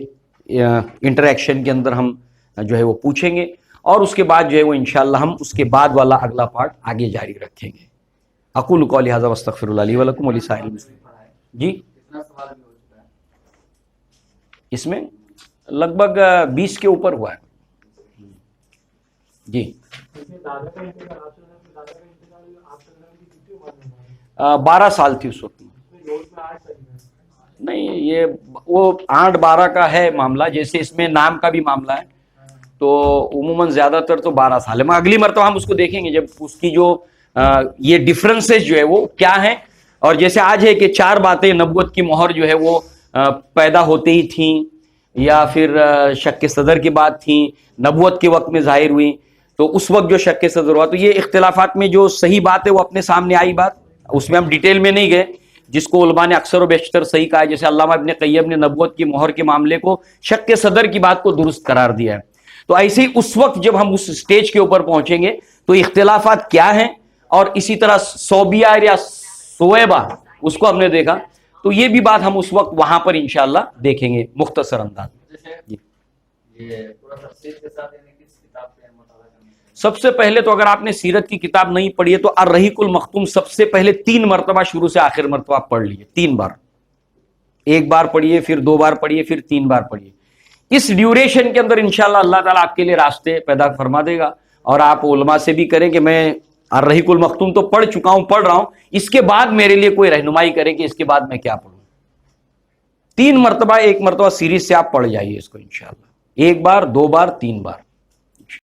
انٹریکشن کے اندر ہم جو ہے وہ پوچھیں گے، اور اس کے بعد جو ہے وہ انشاءاللہ ہم اس کے بعد والا اگلا پارٹ آگے جاری رکھیں گے۔ اقول قولی ھذا واستغفر اللہ لی ولکم ولسائر المسلمین۔ جی اس میں لگ بھگ 20 کے اوپر ہوا ہے۔ جی 12 سال تھی اس وقت میں، نہیں یہ وہ 8-12 کا ہے معاملہ، جیسے اس میں نام کا بھی معاملہ ہے، تو عموماً زیادہ تر تو 12 سال ہے۔ اگلی مرتبہ ہم اس کو دیکھیں گے جب اس کی جو یہ ڈفرنسز جو ہے وہ کیا ہیں، اور جیسے آج ہے کہ 4 باتیں نبوت کی مہر جو ہے وہ پیدا ہوتے ہی تھیں، یا پھر شق صدر کی بات تھیں، نبوت کے وقت میں ظاہر ہوئی، تو اس وقت جو شق صدر ہوا، تو یہ اختلافات میں جو صحیح بات ہے وہ اپنے سامنے آئی بات، اس میں ہم ڈیٹیل میں نہیں گئے، جس کو علماء نے اکثر و بیشتر صحیح کہا ہے، جیسے علامہ ابن قیم نے نبوت کی مہر کے معاملے کو شق صدر کی بات کو درست قرار دیا ہے۔ تو ایسے ہی اس وقت جب ہم اس سٹیج کے اوپر پہنچیں گے تو اختلافات کیا ہیں، اور اسی طرح صوبیہ یا صویبہ اس کو ہم نے دیکھا، تو یہ بھی بات ہم اس وقت وہاں پر انشاءاللہ دیکھیں گے مختصر انداز میں۔ سب سے پہلے تو اگر آپ نے سیرت کی کتاب نہیں پڑھی ہے تو الرحیق المختوم سب سے پہلے 3 مرتبہ شروع سے آخر مرتبہ آپ پڑھ لیجیے، 3 بار ایک بار پڑھیے، پھر 2 بار پڑھیے، پھر 3 بار پڑھیے. اس ڈیوریشن کے اندر انشاءاللہ اللہ تعالیٰ آپ کے لیے راستے پیدا فرما دے گا. اور آپ علماء سے بھی کریں کہ میں الرحیق المختوم تو پڑھ چکا ہوں، پڑھ رہا ہوں، اس کے بعد میرے لیے کوئی رہنمائی کرے کہ اس کے بعد میں کیا پڑھوں. 3 مرتبہ، 1 مرتبہ سیریز سے آپ پڑھ جائیے اس کو انشاءاللہ، 1 بار، 2 بار، 3 بار.